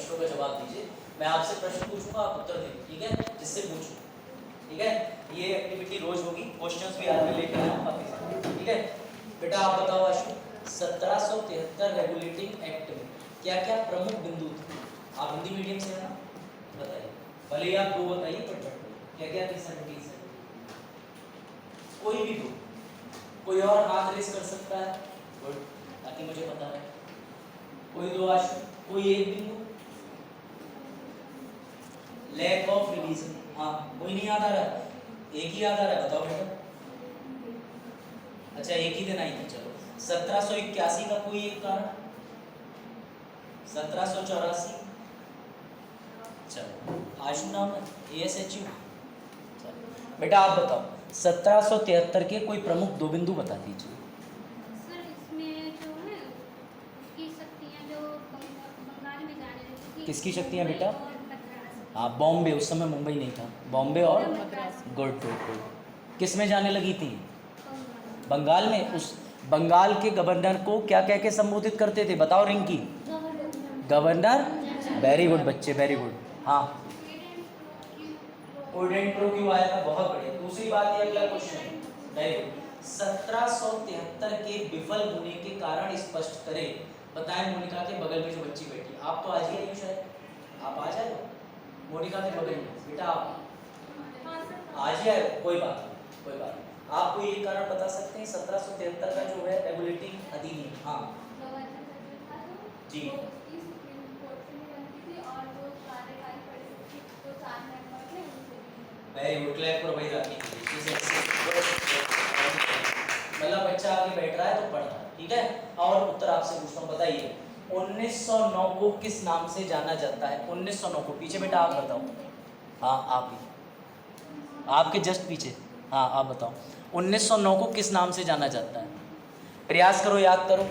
प्रश्नों का जवाब दीजिए। मैं आपसे प्रश्न पूछूंगा, आप उत्तर देंगे, ठीक है, जिससे पूछूं, ठीक है। ये एक्टिविटी रोज होगी, क्वेश्चंस भी आज मैं लेकर आया हूं काफी सारे, ठीक है। बेटा आप बताओ आशु, 1773 रेगुलेटिंग एक्ट में क्या क्या प्रमुख बिंदु थे? आप हिंदी मीडियम से है ना, बताइए, भले ही आप दो बताइए, पर क्या क्या थे? 70 कोई भी दो, कोई और हाथ रेस कर सकता है, गुड, ताकि मुझे पता है। कोई दो आशु, कोई एक बिंदु, लैक ऑफ रिवीजन, हाँ कोई नहीं याद आ रहा है, एक ही याद आ रहा है, बताओ बेटा। अच्छा एक ही दिन आई थी, चलो। 1781 का कोई एक कारण, 1784, चलो आशु नाम है, ASHU। बेटा आप बताओ 1773 के कोई प्रमुख दो बिंदु बता दीजिए। सर इसमें जो है उसकी शक्तियाँ जो बंगाल में जाने लगी थी। किसकी शक्तियाँ बेटा? और मद्रास। हाँ बॉम्बे, उस समय मुंबई नहीं था, बॉम्बे और मद्रास। Good good good. किस में जाने लगी थी? बंगाल में। उस बंगाल के गवर्नर को क्या कह के संबोधित करते थे, बताओ रिंकी? गवर्नर। वेरी गुड बच्चे, वेरी गुड। हाँ कोडेंट प्रो क्यों आया था, बहुत बढ़िया। दूसरी बात ये, अगला क्वेश्चन, वेरी गुड। 1773 के विफल होने के कारण स्पष्ट करें, बताएं। मोनिका के बगल में जो बच्ची बैठी, आप तो आज ही आई हो शायद, आप आ जाए मोनिका के बगल में बेटा, आप आज ही आए, कोई बात नहीं, कोई बात नहीं। आप कोई एक कारण बता सकते हैं 1773 का जो है रेगुलेटिंग अधिनियम? हाँ जी, वेरी गुड, क्लैप करो भाई राखी के लिए। मतलब बच्चा आगे बैठ रहा है तो पढ़ रहा है, ठीक है। और उत्तर आपसे पूछता हूँ, बताइए 1909 को किस नाम से जाना जाता है? 1909 को, पीछे बेटा आप बताओ। हाँ आप ही, आपके जस्ट पीछे, हाँ आप बताओ 1909 को किस नाम से जाना जाता है? प्रयास करो, याद करो।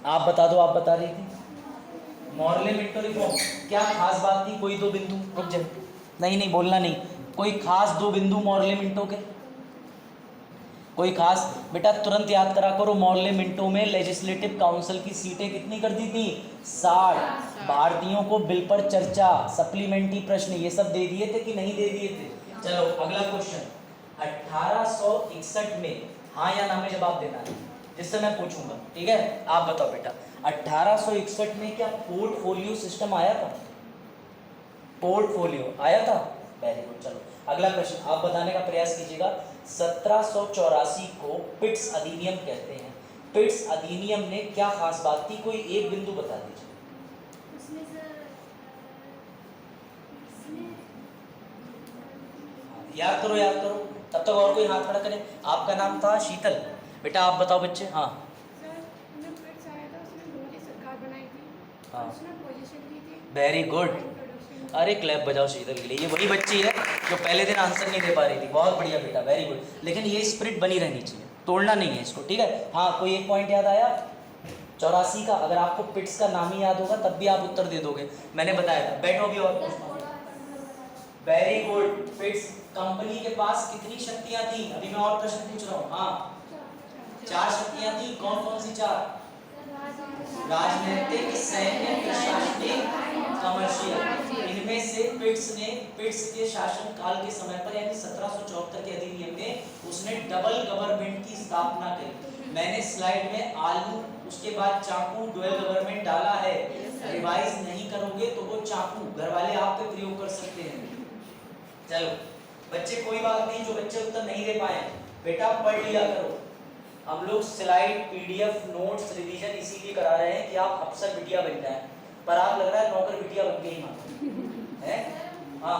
आप बता दो, आप बता रही थी मॉर्ले मिंटो रिफॉर्म। क्या खास बात थी? कोई दो बिंदु, रुक जाए, नहीं बोलना नहीं, कोई खास दो बिंदु मॉर्ले मिंटो के, कोई खास? बेटा तुरंत याद करा करो, मॉर्ले मिंटो में लेजिस्लेटिव काउंसिल की सीटें कितनी कर दी थी? 60। भारतीयों को बिल पर चर्चा, सप्लीमेंट्री प्रश्न, ये सब दे दिए थे कि नहीं दे दिए थे? चलो अगला क्वेश्चन, 1861 में हाँ या ना में जवाब देना है, जिससे मैं पूछूंगा, ठीक है। आप बताओ बेटा 1861 में क्या पोर्टफोलियो सिस्टम आया था? पोर्टफोलियो आया था, वेरी गुड। चलो अगला प्रश्न आप बताने का प्रयास कीजिएगा। 1784 को पिट्स अधिनियम कहते हैं। पिट्स अधिनियम ने क्या खास बात थी? कोई एक बिंदु बता दीजिए। याद करो, याद करो, तब तक और कोई हाथ खड़ा करे। आपका नाम था शीतल, बेटा आप बताओ बच्चे। हाँ वेरी गुड, अरे क्लैप बजाओ शीतल के लिए, ये वही बच्ची है जो पहले दिन आंसर नहीं दे पा रही थी। बहुत बढ़िया बेटा, वेरी गुड। लेकिन ये स्पिरिट बनी रहनी चाहिए, तोड़ना नहीं है इसको, ठीक है। हाँ कोई एक पॉइंट याद आया 84 का? अगर आपको पिट्स का नाम ही याद होगा तब भी आप उत्तर दे दोगे, मैंने बताया था। बैठो भी और पूछता हूँ। वेरी गुड, पिट्स कंपनी के पास कितनी शक्तियां थी? अभी मैं और प्रश्न पूछ रहा हूँ। हाँ 4 शक्तियां थी, कौन कौन सी 4? राजनीतिक, सैन्य, प्रशासनिक, कमर्शियल। इनमें से पिट्स के शासन काल के समय पर यानी 1774 के अधिनियम में उसने डबल गवर्नमेंट की स्थापना की। मैंने स्लाइड में आलू, उसके बाद चाकू, डुअल गवर्नमेंट डाला है, रिवाइज नहीं करोगे तो वो चाकू घर वाले आप पे प्रयोग कर सकते हैं। चलो बच्चे कोई बात नहीं, जो बच्चे उत्तर नहीं दे पाए बेटा पढ़ लिया करो। हम लोग स्लाइड, PDF, नोट्स, रिवीजन इसीलिए करा रहे हैं कि आप अफसर बिटिया बन जाए, पर आप लग रहा है नौकर बिटिया बन के ही मानो है। हाँ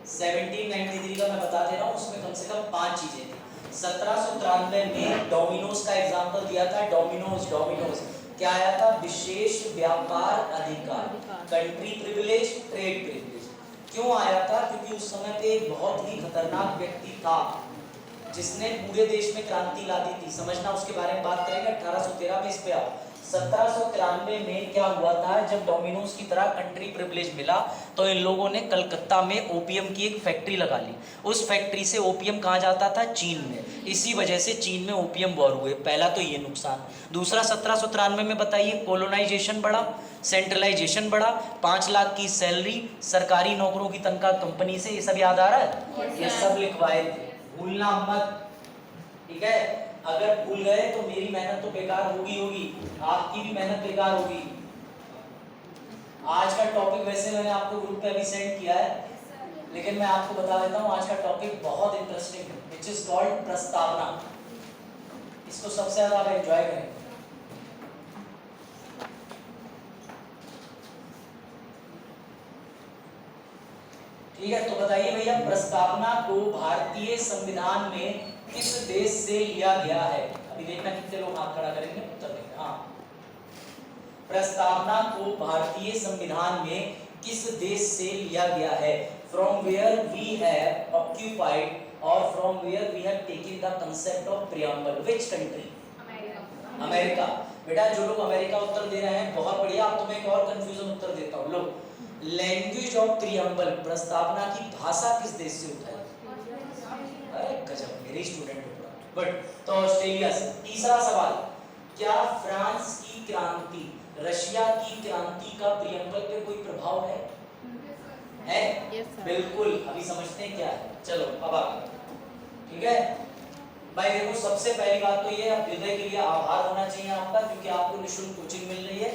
1793 का मैं बता दे रहा हूँ, उसमें कम से कम 5 चीजें थी। 1793 में डोमिनोज का एग्जाम्पल दिया था। डोमिनोज क्या आया था? विशेष व्यापार अधिकार, कंट्री प्रिविलेज, ट्रेड प्रिविलेज। क्यों आया था? क्योंकि उस समय पे एक बहुत ही खतरनाक व्यक्ति था जिसने पूरे देश में क्रांति ला दी थी। समझना, उसके बारे में बात करेंगे 1813 में, इस पे आओ। 1793 में क्या हुआ था, जब डोमिनोज की तरह कंट्री प्रिविलेज मिला तो इन लोगों ने कलकत्ता में ओपीएम की एक फैक्ट्री लगा ली। उस फैक्ट्री से ओपीएम कहाँ जाता था, चीन में। इसी वजह से चीन में ओपीएम वॉर हुए। पहला तो ये नुकसान। दूसरा 1793 में बताइए कोलोनाइजेशन बढ़ा, सेंट्रलाइजेशन बढ़ा, 5 लाख की सैलरी, सरकारी नौकरों की तनख्वाह कंपनी से। ये सब याद आ रहा है? ये सब लिखवाए थे, भूलना मत, ठीक है। अगर भूल गए तो मेरी मेहनत तो बेकार होगी, आपकी भी मेहनत बेकार होगी। आज का टॉपिक वैसे मैंने आपको ग्रुप पे अभी सेंड किया है, लेकिन मैं आपको बता देता हूँ आज का टॉपिक बहुत इंटरेस्टिंग है, विच इज कॉल्ड प्रस्तावना। इसको सबसे ज्यादा आप एंजॉय करें। ठीक है, तो बताइए भैया, प्रस्तावना को भारतीय संविधान में किस देश से लिया गया है? अभी देखना कितने लोग हाथ खड़ा करेंगे, उत्तर देंगे। हाँ, प्रस्तावना को भारतीय संविधान में किस देश से लिया गया है? From where we have occupied और from where we have taken the concept of preamble. Which country? America. बेटा जो लोग अमेरिका उत्तर दे रहे हैं बहुत बढ़िया। अब तुम्हें एक और कंफ्यूजन उत्तर देता हूँ। लो, लैंग्वेज ऑफ प्रियम्बल, प्रस्तावना की भाषा किस देश से उठाई? अरे गजब, मेरे स्टूडेंट हो। गुड। तो ऑस्ट्रेलिया से। तीसरा सवाल, क्या फ्रांस की क्रांति, रशिया की क्रांति का प्रियम्बल पे कोई प्रभाव है? Yes, बिल्कुल। अभी समझते हैं क्या है। चलो अब आगे, ठीक है भाई। देखो, सबसे पहली बात तो ये, अभ्युदय के लिए आभार होना चाहिए आपका, क्योंकि आपको निःशुल्क कोचिंग मिल रही है।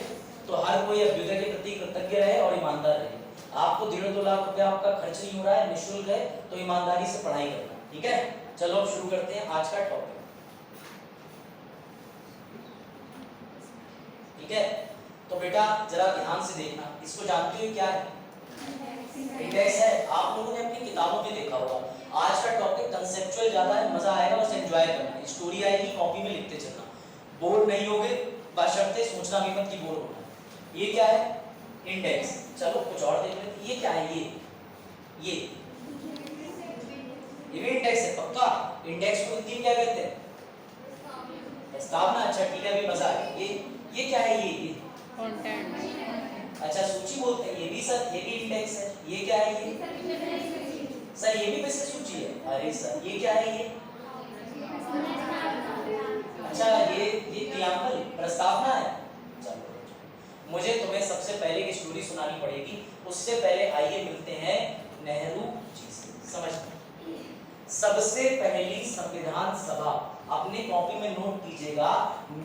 तो हर कोई अभ्युदय के प्रति कृतज्ञ रहे और ईमानदार रहे। आपको 1.5-2 लाख रुपया आपका खर्च नहीं हो रहा है, निःशुल्क है, तो ईमानदारी से पढ़ाई करना, ठीक है। चलो अब शुरू करते हैं आज का टॉपिक, ठीक है। तो बेटा जरा ध्यान से देखना, इसको जानते हो क्या है? इंडेक्स है। आप लोगों ने अपनी किताबों में देखा होगा। आज का टॉपिक कंसेप्चुअल ज्यादा है, मजा आएगा, बस एंजॉय करना। स्टोरी आएगी, कॉपी में लिखते चलना, बोर नहीं होगे, बशर्ते सोचना भी मत कि बोर होना। ये क्या है? इंडेक्स। चलो कुछ और देख लेते। ये क्या है? ये भी इंडेक्स है, पक्का। इंडेक्स को हिंदी में क्या कहते हैं? प्रस्तावना। अच्छा ठीक है, अभी मजा आया। ये क्या है? ये कंटेंट। अच्छा, सूची बोलते हैं। ये भी सर, ये भी इंडेक्स है। ये क्या है? ये सर, ये भी वैसे सूची है। अरे सर, ये क्या है? ये अच्छा, ये प्रियम्बल, प्रस्तावना है। चलो, मुझे तुम्हें सबसे पहले की स्टोरी सुनानी पड़ेगी। उससे पहले आइए मिलते हैं नेहरू जी से। समझ, सबसे पहली संविधान सभा, अपनी कॉपी में नोट कीजिएगा,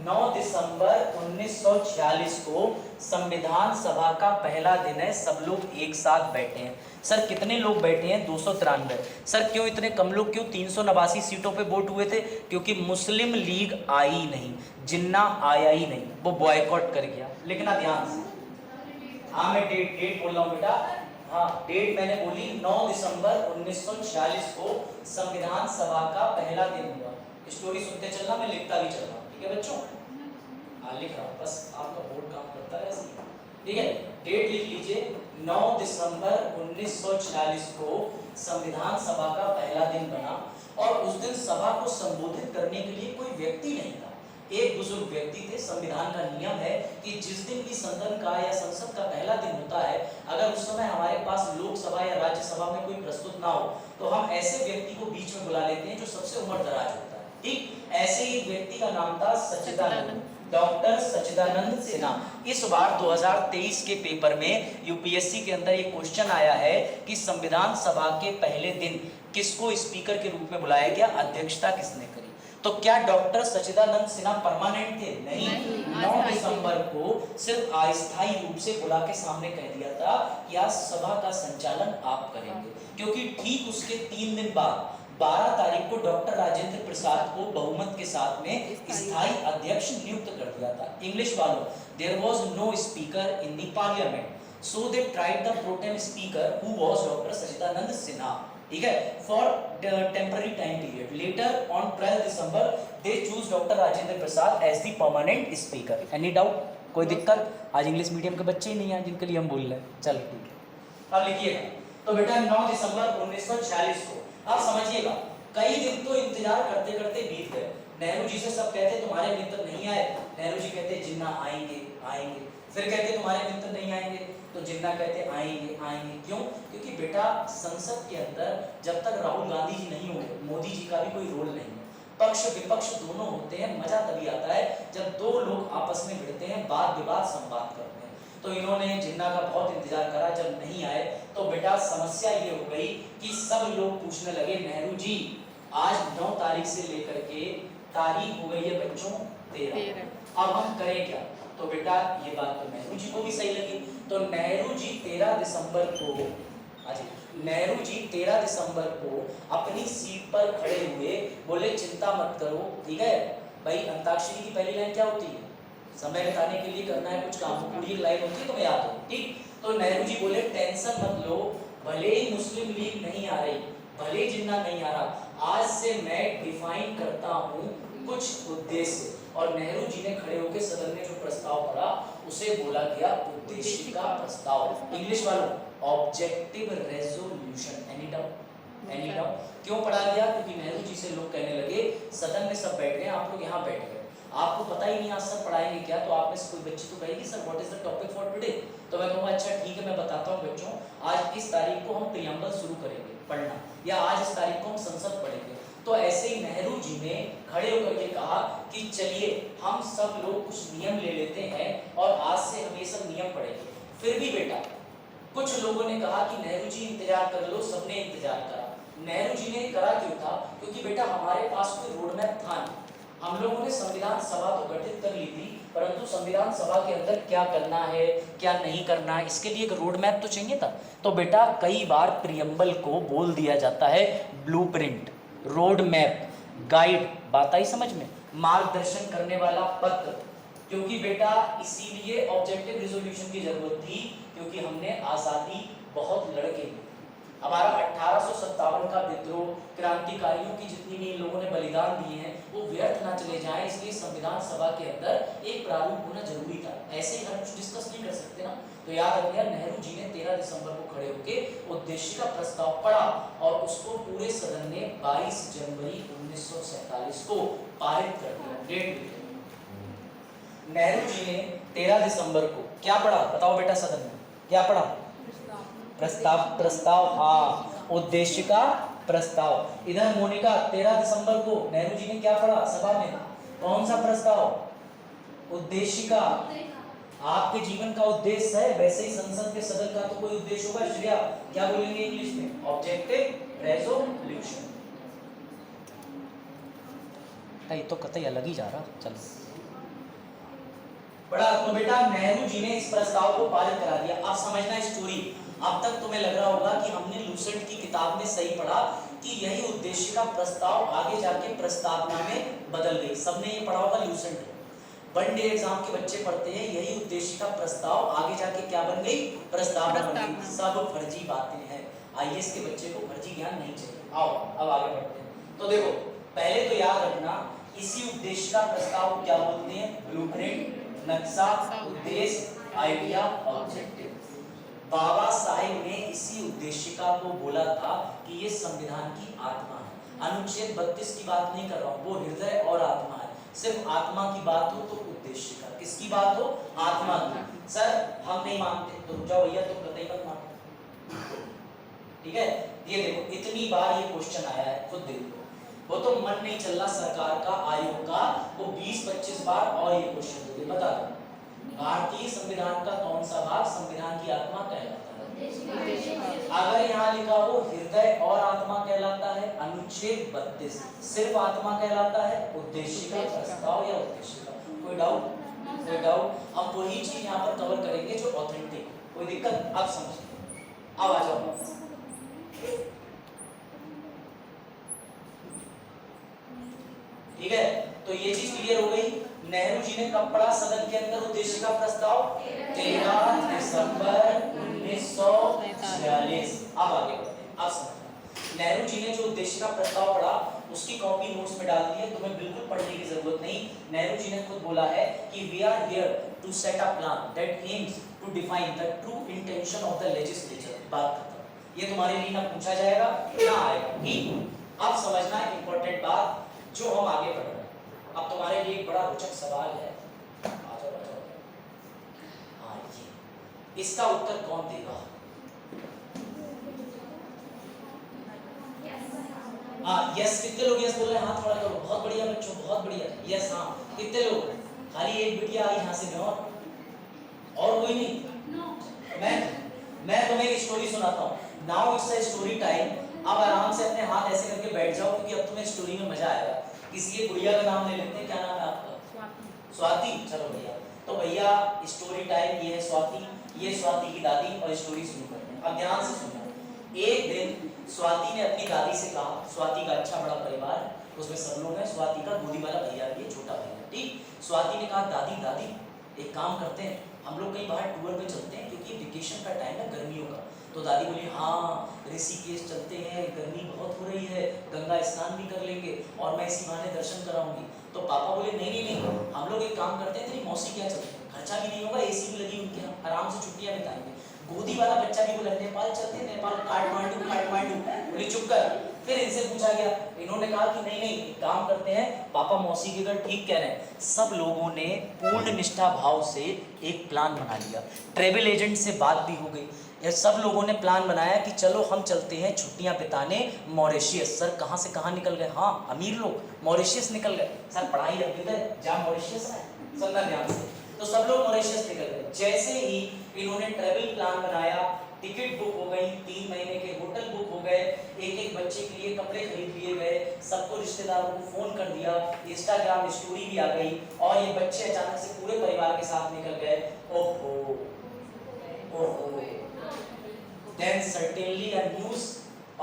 9 दिसंबर 1946 को संविधान सभा का पहला दिन है। सब लोग एक साथ बैठे हैं। सर कितने लोग बैठे हैं? 293। सर क्यों इतने कम लोग? क्यों? 389 सीटों पे वोट हुए थे, क्योंकि मुस्लिम लीग आई नहीं, जिन्ना आया ही नहीं, वो बॉयकॉट कर गया। लिखना ध्यान से। हाँ, मैं डेट बोल रहा हूँ बेटा। हाँ, डेट मैंने बोली 9 दिसंबर 1946 को संविधान सभा का पहला दिन हुआ। स्टोरी सुनते चलना, मैं लिखता भी चल रहा हूँ, ठीक है बच्चों? हाँ, लिख रहा हूँ, बस आपका बोर्ड काम करता है ऐसे, ठीक है। डेट लिख लीजिए, 9 दिसंबर 1946 को संविधान सभा का पहला दिन बना। और उस दिन सभा को संबोधित करने के लिए कोई व्यक्ति नहीं था, एक बुजुर्ग व्यक्ति थे। संविधान का नियम है कि जिस दिन भी सदन का या संसद का पहला दिन होता है, अगर उस समय हमारे पास लोकसभा या राज्यसभा में कोई प्रस्तुत ना हो, तो हम ऐसे व्यक्ति को बीच में बुला लेते हैं जो सबसे उम्रदराज होता है। ठीक ऐसे ही व्यक्ति का नाम था सच्चिदानंद, डॉक्टर सच्चिदानंद सिन्हा। इस बार 2023 के पेपर में यूपीएससी के अंदर ये क्वेश्चन आया है कि संविधान सभा के पहले दिन किसको स्पीकर के रूप में बुलाया गया, अध्यक्षता किसने करी? तो क्या डॉक्टर सच्चिदानंद सिन्हा परमानेंट थे? नहीं। 9 दिसंबर को सिर्फ अस्थायी रूप से बुला के सामने कह दिया था कि आज सभा का संचालन आप करेंगे, क्योंकि ठीक उसके 3 दिन बाद 12 तारीख को डॉक्टर राजेंद्र प्रसाद को बहुमत के साथ में स्थायी अध्यक्ष नियुक्त कर दिया था। इंग्लिश वालों, there was no speaker in the parliament, so they tried the protem speaker who was doctor Sachchidananda Sinha, ठीक है, for temporary time period. Later on 12 December they chose doctor Rajendra Prasad as the permanent speaker. Any doubt? कोई दिक्कत? आज English medium के बच्चे ही नहीं हैं जिनके लिए हम बोल रहे हैं। चलो ठीक है, अब लिखिएगा। तो बेटा 9 दिसंबर 1946 को, आप समझिएगा, कई दिन तो इंतजार करते करते बीत गए। नेहरू जी से सब कहते तुम्हारे मित्र नहीं आए, नेहरू जी कहते जिन्ना जिन्ना आएंगे आएंगे। फिर कहते तुम्हारे मित्र नहीं आएंगे, तो जिन्ना कहते आएंगे आएंगे। क्यों? क्योंकि बेटा संसद के अंदर जब तक राहुल गांधी जी नहीं होंगे, मोदी जी का भी कोई रोल नहीं है, पक्ष विपक्ष दोनों होते हैं। मजा तभी आता है जब दो लोग आपस में भिड़ते हैं, वाद विवाद संवाद करते हैं। तो इन्होंने जिन्ना का बहुत इंतजार करा, जब नहीं आए तो बेटा समस्या ये हो गई कि सब लोग पूछने लगे, नेहरू जी आज 9 तारीख से लेकर के तारीख हो गई है बच्चों 13, अब हम करें क्या? तो बेटा ये बात तो नेहरू जी को भी सही लगी, तो नेहरू जी 13 दिसंबर को, नेहरू जी 13 दिसंबर को अपनी सीट पर खड़े हुए, बोले चिंता मत करो, ठीक है भाई। अंताक्षरी की पहली लाइन क्या होती है? समय बिताने के लिए करना है कुछ काम, पूरी लाइन होती है, तुम्हें याद हो, ठीक। तो नेहरू जी बोले टेंशन मत लो, भले ही मुस्लिम लीग नहीं आ रही, भले जिन्ना नहीं आ रहा, आज से मैं डिफाइन करता हूँ कुछ उद्देश्य। और नेहरू जी ने खड़े होकर सदन में जो प्रस्ताव पढ़ा उसे बोला गया उद्देश्य का प्रस्ताव। इंग्लिश वालों, objective resolution. Any doubt? Any doubt? क्यों पढ़ा गया? क्योंकि नेहरू जी से लोग कहने लगे, सदन में सब बैठ गए, आप लोग यहाँ बैठ गए, आपको पता ही नहीं आज सर पढ़ाएंगे क्या। तो आप में से कोई बच्ची तो कहेगी sir what is the topic for today. तो मैं कहूँगा अच्छा ठीक है, मैं बताता हूँ बच्चों, आज इस तारीख को हम प्रियम्बल शुरू करेंगे पढ़ना, या आज इस तारीख को हम संसद पढ़ेंगे। तो ऐसे ही नेहरू जी ने खड़े होकर के कहा कि चलिए हम सब लोग कुछ नियम ले लेते हैं और आज से हम ये सब नियम पढ़ेंगे। फिर भी बेटा कुछ लोगों ने कहा कि नेहरू जी इंतजार कर लो, सबने इंतजार करा। नेहरू जी ने करा क्यों था? क्योंकि बेटा हमारे पास कोई रोड मैप था नहीं। हम लोगों ने संविधान सभा तो गठित कर ली थी, परंतु संविधान सभा के अंदर क्या करना है क्या नहीं करना है, इसके लिए एक रोड मैप तो चाहिए था। तो बेटा कई बार प्रियम्बल को बोल दिया जाता है ब्लूप्रिंट, रोड मैप, गाइड, बात आई समझ में, मार्गदर्शन करने वाला पत्र। क्योंकि बेटा इसीलिए ऑब्जेक्टिव रिजोल्यूशन की जरूरत थी, क्योंकि हमने आज़ादी बहुत लड़के, हमारा 1857 का विद्रोह, क्रांतिकारियों की जितनी भी इन लोगों ने बलिदान दिए हैं वो व्यर्थ ना चले जाएं, इसलिए संविधान सभा के अंदर एक प्रारूप होना जरूरी था। ऐसे ही हर कुछ डिस्कस नहीं कर सकते ना। तो याद रखिए नेहरू जी ने 13 दिसंबर को खड़े होकर उद्देश्य का प्रस्ताव पढ़ा और उसको पूरे सदन ने 22 जनवरी 1947 को पारित कर दिया। डेट नेहरू जी ने 13 दिसंबर को क्या पढ़ा बताओ बेटा? सदन में क्या पढ़ा? प्रस्ताव, हाँ, उद्देश्य का प्रस्ताव। इधर मोनिका 13 दिसंबर को नेहरू जी ने क्या पढ़ा सभा में? कौन सा प्रस्ताव? उद्देश्य का। आपके जीवन का उद्देश्य है, वैसे ही संसद के सदन का तो कोई उद्देश्य होगा। श्रेया क्या बोलेंगे इंग्लिश में? Objective resolution. ये तो कतई अलग ही जा रहा। चल बड़ा तो बेटा नेहरू जी ने इस प्रस्ताव को पारित करा दिया। अब समझना स्टोरी। अब तक तुम्हें लग रहा होगा कि हमने लूसेंट की किताब में सही पढ़ा कि यही उद्देश्य का प्रस्ताव आगे जाके प्रस्तावना में बदल गई। सबने ये पढ़ा होगा लूसेंट। वन डे एग्जाम के बच्चे पढ़ते हैं यही उद्देश्य का प्रस्ताव आगे जाके क्या बन गई? प्रस्तावना बन गई। सब फर्जी बातें हैं। आईएएस के बच्चे को फर्जी ज्ञान नहीं चाहिए। आओ अब आगे बढ़ते हैं। तो देखो पहले तो याद रखना इसी उद्देश्य का प्रस्ताव क्या बोलते हैं? ब्लूप्रिंट, नक्शा, उद्देश्य, आइडिया, ऑब्जेक्टिव। बाबा साहेब ने इसी उद्देशिका को बोला था कि ये संविधान की आत्मा है। अनुच्छेद 32 की बात नहीं कर रहा हूँ, वो हृदय और आत्मा है। सिर्फ आत्मा की बात हो तो उद्देशिका, किसकी बात हो? आत्मा की। सर हम नहीं मानते तो रुक जाओ भैया, तुम कतई मत मानो, ठीक है। ये देखो इतनी बार ये क्वेश्चन आया है, खुद देखो। वो तो मन नहीं चल रहा सरकार का, आयोग का, वो 20-25 बार और ये क्वेश्चन दे बता दो। भारतीय संविधान का कौन सा भाग संविधान की आत्मा कहलाता है? अगर यहाँ लिखा हो हृदय और आत्मा कहलाता है, अनुच्छेद 32 सिर्फ आत्मा कहलाता है, उद्देश्य का प्रस्ताव या उद्देश्य का। कोई डाउट? कोई डाउट? हम वही चीज यहाँ पर कवर करेंगे जो ऑथेंटिक। कोई दिक्कत? अब समझिए, अब आ जाओ। ठीक है, तो ये चीज क्लियर हो गई। नेहरू जी ने कब पढ़ा सदन के अंदर उद्देश्य का प्रस्ताव? 13 दिसंबर 1946। अब आगे बढ़ते हैं। अब समझना नेहरू जी ने जो उद्देश्य का प्रस्ताव पढ़ा उसकी कॉपी नोट्स में डाल दी है, तुम्हें बिल्कुल पढ़ने की जरूरत नहीं। नेहरू जी ने खुद बोला है कि we are here to set a plan that aims to define the true intention of the legislature. बात खत्म। ये तुम्हारे लिए ना पूछा जाएगा ना आएगा। ठीक, अब समझना इंपॉर्टेंट बात जो हम आगे बढ़ रहे हैं। अब तुम्हारे लिए एक बड़ा रोचक सवाल है। आ जाओ, आ जाओ। इसका उत्तर कौन देगा? हाँ यस, कितने लोग यस बोल रहे हैं? हाथ खड़ा करो। बहुत बढ़िया बच्चों, बहुत बढ़िया। यस हाँ, कितने लोग? खाली एक बिटिया आई यहाँ से, और कोई नहीं? मैं तुम्हें एक स्टोरी सुनाता हूँ। Now it's a story time. अब आराम से अपने हाथ ऐसे करके बैठ जाओ, क्योंकि अब तुम्हें स्टोरी में मजा आएगा। किसी के गुड़िया का नाम ले लेते हैं। क्या नाम है आपका? स्वाति। चलो भैया, तो भैया स्टोरी टाइम, ये है स्वाति, ये स्वाति की दादी, और स्टोरी शुरू करते हैं। अब ध्यान से सुनना। एक दिन स्वाति ने अपनी दादी से कहा, स्वाति का अच्छा बड़ा परिवार है, उसमें सब लोग हैं, स्वाति का गोदी वाला भैया भी है, छोटा भैया, ठीक। स्वाति ने कहा, दादी दादी एक काम करते हैं, हम लोग कहीं बाहर टूर पे चलते हैं, क्योंकि वेकेशन का टाइम है गर्मियों का। तो दादी बोली, हाँ ऋषिकेश चलते हैं, गर्मी बहुत हो रही है, गंगा स्नान भी कर लेंगे और मैं इसी बहाने दर्शन कराऊंगी। तो पापा बोले, नहीं नहीं नहीं, हम लोग एक काम करते हैं, तेरी मौसी क्या चलते हैं, खर्चा भी नहीं होगा, एसी भी लगी उनके यहाँ, आराम से छुट्टियां बिताएंगे। गोदी वाला बच्चा भी बोला, नेपाल चलते हैं, नेपाल, काठमांडू काठमांडू। बोले चुप कर। फिर इनसे पूछा गया, इन्होंने कहा कि नहीं नहीं, काम करते हैं, पापा मौसी के घर ठीक कह रहे हैं। सब लोगों ने पूर्ण निष्ठा भाव से एक प्लान बना लिया। ट्रैवल एजेंट से बात भी हो गई। ये सब लोगों ने प्लान बनाया कि चलो हम चलते हैं छुट्टियां बिताने मॉरिशियस। सर कहाँ से कहाँ निकल गए? हाँ अमीर लोग मॉरिशियस निकल गए। सर पढ़ाई रख गए, जा मॉरिशियस है, सुनना ध्यान से। तो सब लोग मॉरिशियस निकल गए। जैसे ही इन्होंने ट्रैवल प्लान बनाया, टिकट बुक हो गई, 3 महीने के होटल बुक हो गए, एक एक बच्चे के लिए कपड़े खरीद लिए गए, सबको रिश्तेदारों को फोन कर दिया, इंस्टाग्राम स्टोरी भी आ गई, और ये बच्चे अचानक से पूरे परिवार के साथ निकल गए। ओहो ओहो। Then certainly a news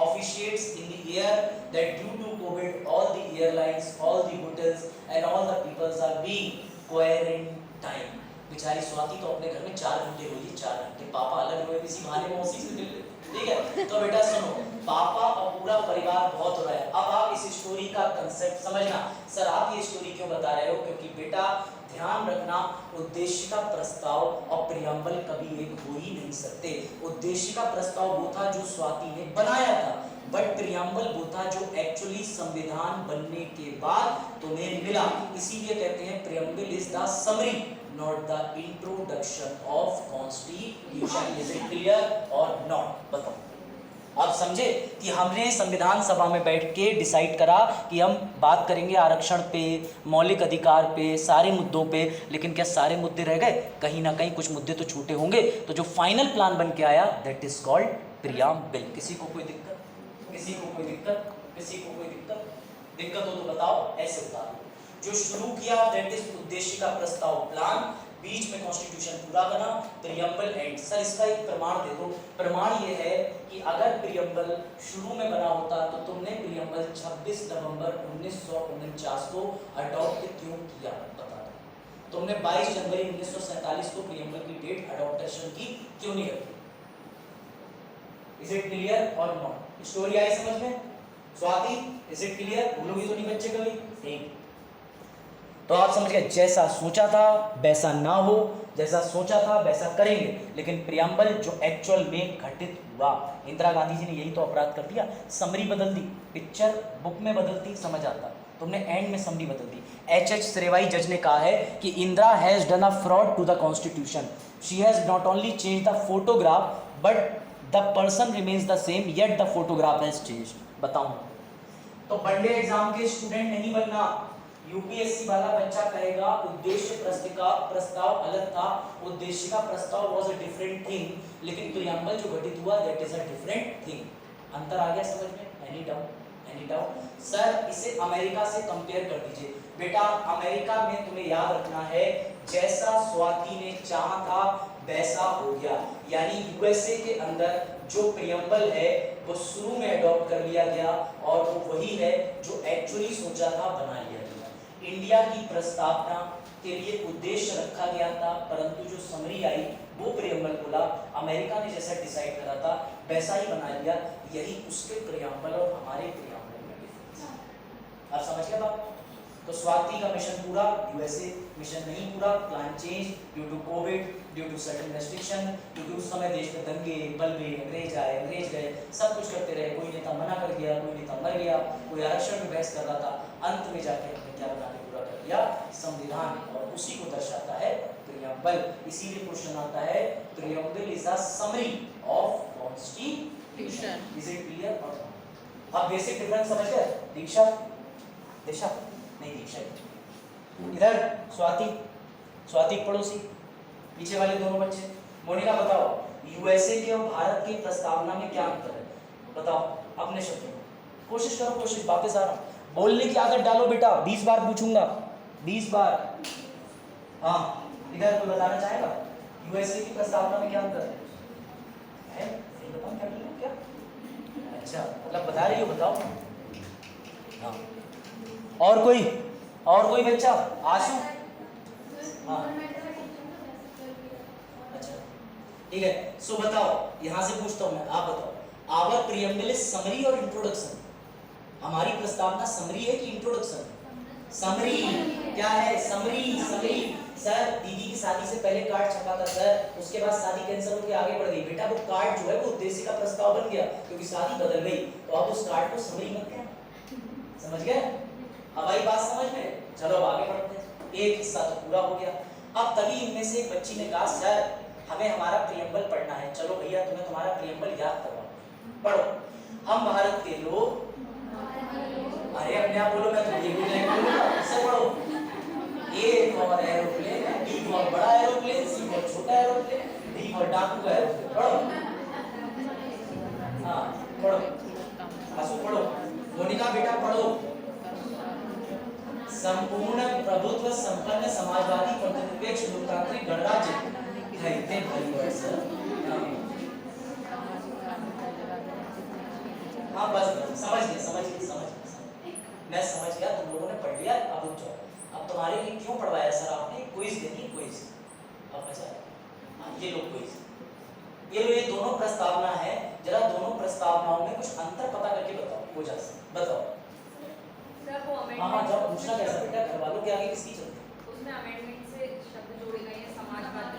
officiates in the air that due to COVID, all the airlines, all the hotels, and all the peoples are being quarantined. बेचारी स्वाति तो अपने घर में 4 घंटे हुई, 4 घंटे। पापा अलग हुए, किसी बहाने मौसी से मिल ले, ठीक है। तो बेटा सुनो, पापा और पूरा परिवार बहुत हो रहा है। अब आप इस स्टोरी का कंसेप्ट समझना। सर आप ये स्टोरी क्यों बता रहे हो? क्योंकि बेटा ध्यान रखना, उद्देश्य का प्रस्ताव और प्रियम्बल कभी एक हो ही नहीं सकते। उद्देश्य का प्रस्ताव वो था जो स्वाति ने बनाया था, बट प्रियम्बल वो था जो एक्चुअली संविधान बनने के बाद तुम्हें मिला। इसीलिए कहते हैं preamble is the summary, not the introduction of constitution. Is it clear और नॉट? बताओ। आप समझे कि हमने संविधान सभा में बैठ के डिसाइड करा कि हम बात करेंगे आरक्षण पे, मौलिक अधिकार पे, सारे मुद्दों पे, लेकिन क्या सारे मुद्दे रह गए? कहीं ना कहीं कुछ मुद्दे तो छूटे होंगे। तो जो फाइनल प्लान बन के आया, दैट इज कॉल्ड प्रियम्बल। किसी को कोई दिक्कत? किसी को कोई दिक्कत? किसी को कोई दिक्कत? दिक्कत हो तो बताओ, ऐसे बता दो। जो शुरू किया दैट इज उद्देश्य का प्रस्ताव, प्लान, बीच में कॉन्स्टिट्यूशन पूरा बना, प्रियम्बल एंड। सर इसका एक प्रमाण दे दो। प्रमाण ये है कि अगर प्रियम्बल शुरू में बना होता तो तुमने प्रियम्बल 26 नवंबर 1949 को अडॉप्ट क्यों किया? बता दो। तुमने 22 जनवरी 1947 को प्रियम्बल की डेट अडॉप्टेशन की क्यों नहीं रखी? इज इट क्लियर और नॉट? स्टोरी आई समझ में? Swati is it clear? भूलोगी तो नहीं बच्चे कभी? नहीं। तो आप समझ गए, जैसा सोचा था वैसा ना हो, जैसा सोचा था वैसा करेंगे, लेकिन प्रियम्बल जो एक्चुअल में घटित हुआ, इंदिरा गांधी जी ने यही तो अपराध कर दिया। समरी बदल दी, पिक्चर बुक में बदलती समझ आता, तुमने एंड में समरी बदल दी। H.H. श्रेवाई जज ने कहा है कि Indira has done a fraud to the constitution. She has not only change the photograph but the person remains the same, yet the photograph has changed. बताऊं तो वनडे एग्जाम के स्टूडेंट नहीं बनना। यूपीएससी वाला बच्चा कहेगा उद्देश्य प्रस्ताव अलग था, उद्देश्य का प्रस्ताव वाज अ डिफरेंट थिंग, लेकिन प्रियम्बल जो घटित हुआ that is a different thing. अंतर आ गया समझ में? Any doubt? Any doubt? Sir इसे अमेरिका से कंपेयर कर दीजिए। बेटा अमेरिका में तुम्हें याद रखना है, जैसा स्वाति ने चाहा था वैसा हो गया। यानी यूएसए के अंदर जो प्रियम्बल है वो शुरू में अडॉप्ट कर लिया गया, और वो वही है जो एक्चुअली सोचा था बना लिया गया। इंडिया की प्रस्तावना के लिए उद्देश्य रखा गया था, परंतु जो समरी आई वो प्रियम्बल बोला। अमेरिका ने जैसा डिसाइड करा था वैसा ही बना लिया। यही उसके प्रियम्बल और हमारे प्रियम्बल में डिफरेंस है। आप समझ गए बात? तो स्वाति का मिशन पूरा, यूएसए मिशन नहीं पूरा। Plan change due to COVID, due to certain restriction, क्योंकि उस समय देश में दंगे बलबे, अंग्रेज आए, अंग्रेज गए, सब कुछ करते रहे। कोई नेता मना कर गया, कोई नेता मर गया, कोई आरक्षण में बहस कर रहा था। अंत में जाके हमने क्या बना के पूरा कर दिया? संविधान। और उसी को दर्शाता है प्रियम्बल। प्रियम्बल, इसीलिए क्वेश्चन आता है preamble is a summary of constitution. Is it clear? अब बेसिक डिफरेंस समझ गए? दीक्षा दिशा नहीं दीक्षा, इधर स्वाति, स्वाति पड़ोसी, पीछे वाले दोनों बच्चे। मोनिका बताओ यूएसए के और भारत की प्रस्तावना में क्या अंतर है? बताओ अपने शब्दों में, कोशिश करो, कोशिश, वापस आ रहा हूँ, बोलने की आदत डालो बेटा, 20 बार पूछूंगा, 20 बार। हाँ इधर कोई बताना चाहेगा यूएसए की प्रस्तावना में क्या अंतर है? नहीं बताओ क्या बोलो क्या? अच्छा मतलब बता रही हो, बताओ। हाँ और कोई बच्चा? आशु? हाँ अच्छा ठीक है। सो बताओ, यहां से पूछता हूं मैं, आप बताओ आवर प्रियम्बल इज समरी और इंट्रोडक्शन? हमारी प्रस्तावना समरी है कि इंट्रोडक्शन? समरी। क्या है? समरी। समरी। सर दीदी की शादी से पहले कार्ड छपा था सर, उसके बाद शादी कैंसिल होकर आगे बढ़ गई बेटा, वो कार्ड जो है वो उद्देश्य का प्रस्ताव बन गया क्योंकि शादी बदल गई, तो आप उस कार्ड को समरी मत कहना। समझ गए? अब आई बात समझ में? चलो अब आगे बढ़ते हैं, एक हिस्सा तो पूरा हो गया। अब तभी इनमें से एक बच्ची ने कहा सर हमें हमारा प्रियम्बल पढ़ना है। चलो भैया तुम्हें तुम्हारा प्रियम्बल याद करवाओ, पढ़ो। हम भारत के लोग, अरे अपने आप बोलो, मैं तो ये भी नहीं बोलूंगा, इससे पढ़ो। A for aeroplane, B for बड़ा एरोप्लेन, सी फॉर छोटा एरोप्लेन, डी फॉर डाकू का एरोप्लेन। पढ़ो। हाँ पढ़ो, आंसू पढ़ो। मोनिका बेटा पढ़ो। संपूर्ण प्रभुत्व संपन्न समाजवादी प्रतिनिरपेक्ष लोकतांत्रिक गणराज्य कहते परिवर्ष। हाँ बस समझ गए, मैं समझ गया, तुम लोगों ने पढ़ लिया, अब रुक जाओ। अब तुम्हारे लिए क्यों पढ़वाया सर आपने? क्विज देनी, क्विज। अब मजा आया। ये लो क्विज, ये लो, ये दोनों प्रस्तावना है, जरा दोनों प्रस्तावनाओं में कुछ अंतर पता करके बताओ। पूजा से बताओ। हाँ जब पूछना कैसा बेटा, घर वालों के आगे किसकी चलती? उसमें अमेंडमेंट से शब्द जोड़े गए हैं, समाजवादी।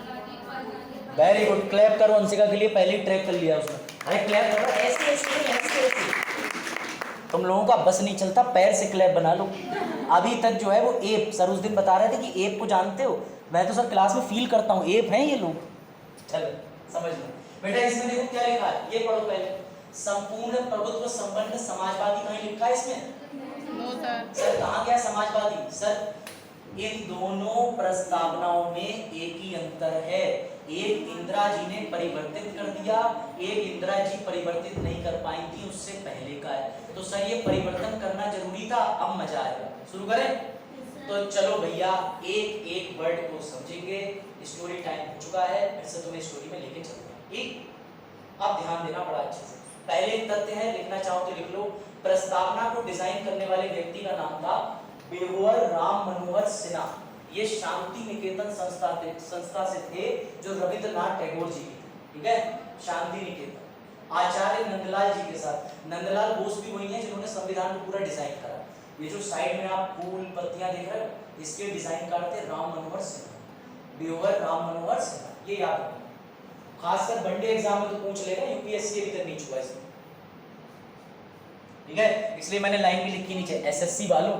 वेरी गुड, क्लैप करो अंशिका के लिए, पहले ही ट्रैक कर लिया उसने। अरे क्लैप करो, ऐसे तुम लोगों का बस नहीं चलता, पैर से क्लैप बना लो। अभी तक जो है वो एप, सर उस दिन बता रहे थे कि एप को जानते हो, मैं तो सर क्लास में फील करता हूँ, एप हैं ये लोग। चलो समझ लो बेटा, इसमें देखो क्या लिखा है, ये पढ़ो पहले। संपूर्ण प्रभुत्व संपन्न समाजवादी कहीं लिखा है इसमें? सर कहाँ गया समाजवादी? सर इन दोनों प्रस्तावनाओं में एक ही अंतर है, एक इंदिरा जी ने परिवर्तित कर दिया, एक इंदिरा जी परिवर्तित नहीं कर पाई थी, उससे पहले का है। तो सर ये परिवर्तन करना जरूरी था। अब मजा आएगा, शुरू करें? तो चलो भैया एक एक वर्ड को समझेंगे। स्टोरी टाइम हो चुका है, फिर से तुम्हें स्टोरी में लेके चलूंगा, ठीक? अब ध्यान देना बड़ा अच्छे से। पहले एक तथ्य है, लिखना चाहो तो लिख लो। प्रस्तावना को डिजाइन करने वाले व्यक्ति का नाम था बेहुअर राम मनोहर सिन्हा। ये शांति निकेतन संस्था से थे जो रविंद्रनाथ टैगोर जी की, ठीक है? शांति निकेतन। आचार्य नंदलाल जी के साथ, नंदलाल बोस भी वही हैं जिन्होंने संविधान को पूरा डिजाइन करा। ये जो साइड में आप फूल पत्तियां देख रहे हो, इसके डिजाइन करते राम मनोहर सिन्हा, बेहुअर राम मनोहर सिन्हा, ये याद रखना। खासकर वनडे एग्जाम में तो पूछ लेगा, यूपीएससी अभी तक नहीं छुआ इसमें, ठीक है? इसलिए मैंने लाइन भी लिखी नीचे, एसएससी वालों।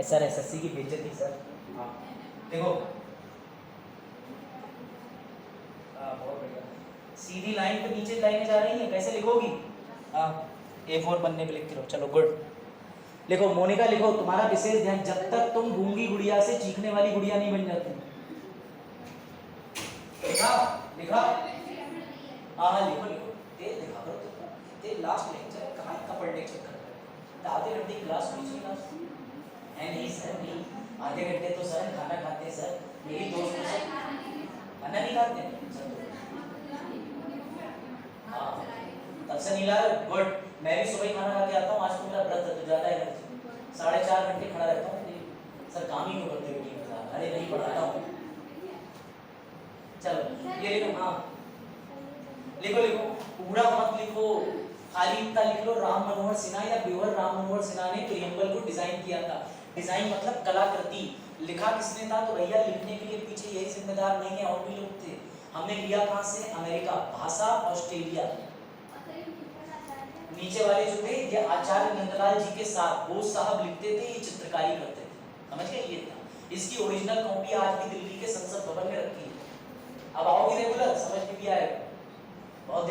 सर एसएससी की बेइज्जती सर। हाँ देखो, बहुत बढ़िया, सीधी लाइन पे नीचे लाइनें जा रही हैं, कैसे लिखोगी? हाँ A4 पन्ने पे लिख के रहो। चलो गुड, लिखो। मोनिका लिखो, तुम्हारा विशेष ध्यान, जब तक तुम गूंगी गुड़िया से चीखने वाली गुड़िया नहीं बन जाती। लिखा? लिखा? हाँ लिखो लिखो, तेज दिखा करो, तेज लास्ट लेक्चर कहाँ इतना पढ़ने के चक्कर में, आधे घंटे क्लास हुई थी क्लास है नहीं सर, नहीं आधे घंटे तो सर खाना खाते हैं सर, मेरी दोस्त सर खाना नहीं खाते सर। हाँ तब से नहीं ला, गुड। मैं भी सुबह खाना खा के आता हूँ, आज तो मेरा व्रत है तो ज़्यादा एनर्जी, 4.5 घंटे खड़ा रहता हूँ। सर काम ही क्यों करते हो टीम के साथ? अरे नहीं पढ़ाता हूँ। चलो ये लिखो, हाँ लिखो लिखो, पूरा मत लिखो, खाली इतना लिख लो, राम मनोहर सिन्हा या बेहुअर राम मनोहर सिन्हा ने प्रियम्बल को डिजाइन किया था। डिजाइन मतलब कलाकृति। लिखा किसने था? तो भैया लिखने के लिए पीछे यही जिम्मेदार नहीं है, और भी लोग थे। हमने लिया कहाँ से? अमेरिका। भाषा ऑस्ट्रेलिया। नीचे वाले जो थे ये आचार्य नंदलाल जी के साथ बोस साहब लिखते थे, ये चित्रकारी करते थे। समझ गए? ये था। इसकी ओरिजिनल कॉपी आज भी दिल्ली के संसद भवन में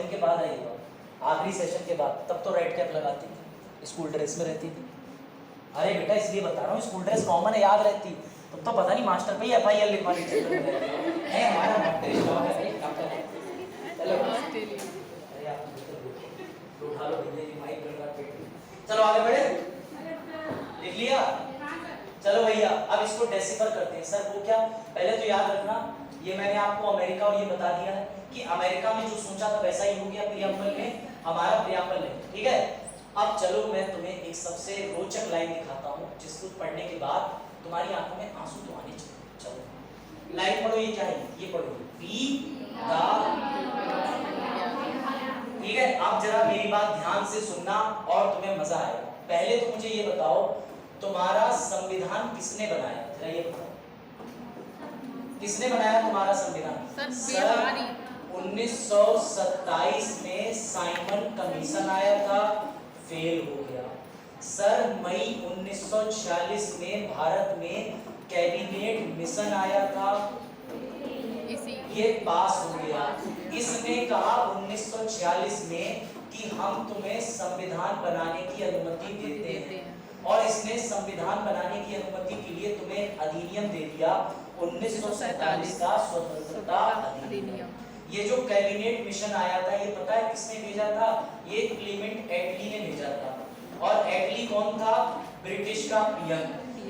दिन के बाद आई हो, आखिरी सेशन के बाद, तब तो रेड कैप लगाती थी, स्कूल ड्रेस में रहती थी। अरे बेटा इसलिए बता रहा हूँ, स्कूल ड्रेस कॉमन है, याद रहती। तुम तो पता नहीं मास्टर पे FIR लिखवाने है हमारा मॉक टेस्ट है। चलो अरे आप उठा लो भैया जी, माइक गड़ रहा पेट। चलो आगे बढ़े, लिख लिया? चलो भैया अब इसको डेसिफर करते हैं। सर वो क्या? पहले तो याद रखना, ये मैंने आपको अमेरिका और ये बता दिया है कि अमेरिका में जो सोचा था वैसा ही हो गया प्रियम्बल में, हमारा प्रियम्बल है, ठीक है। अब चलो मैं तुम्हें एक सबसे रोचक लाइन दिखाता हूँ जिसको पढ़ने के बाद तुम्हारी आंखों में आंसू तो आने चाहिए। चलो लाइन पढ़ो, ये क्या है? ये पढ़ो, वी द, ठीक है। अब जरा मेरी बात ध्यान से सुनना और तुम्हें मजा आएगा। पहले तो मुझे ये बताओ, तुम्हारा संविधान किसने बनाया? जरा ये बताओ, किसने बनाया तुम्हारा संविधान? सर 1927 में साइमन कमीशन आया था, फेल हो गया। सर मई 1946 में भारत में कैबिनेट मिशन आया था, ये पास हो गया। इसने कहा 1946 में कि हम तुम्हें संविधान बनाने की अनुमति देते हैं, और इसने संविधान बनाने की अनुमति के लिए तुम्हें अधिनियम दे दिया 1947 का स्वतंत्रता अधिनियम। ये जो कैबिनेट मिशन आया था, ये पता है किसने भेजा था? ये क्लेमेंट एटली ने भेजा था। और एटली कौन था? ब्रिटिश का पीएम।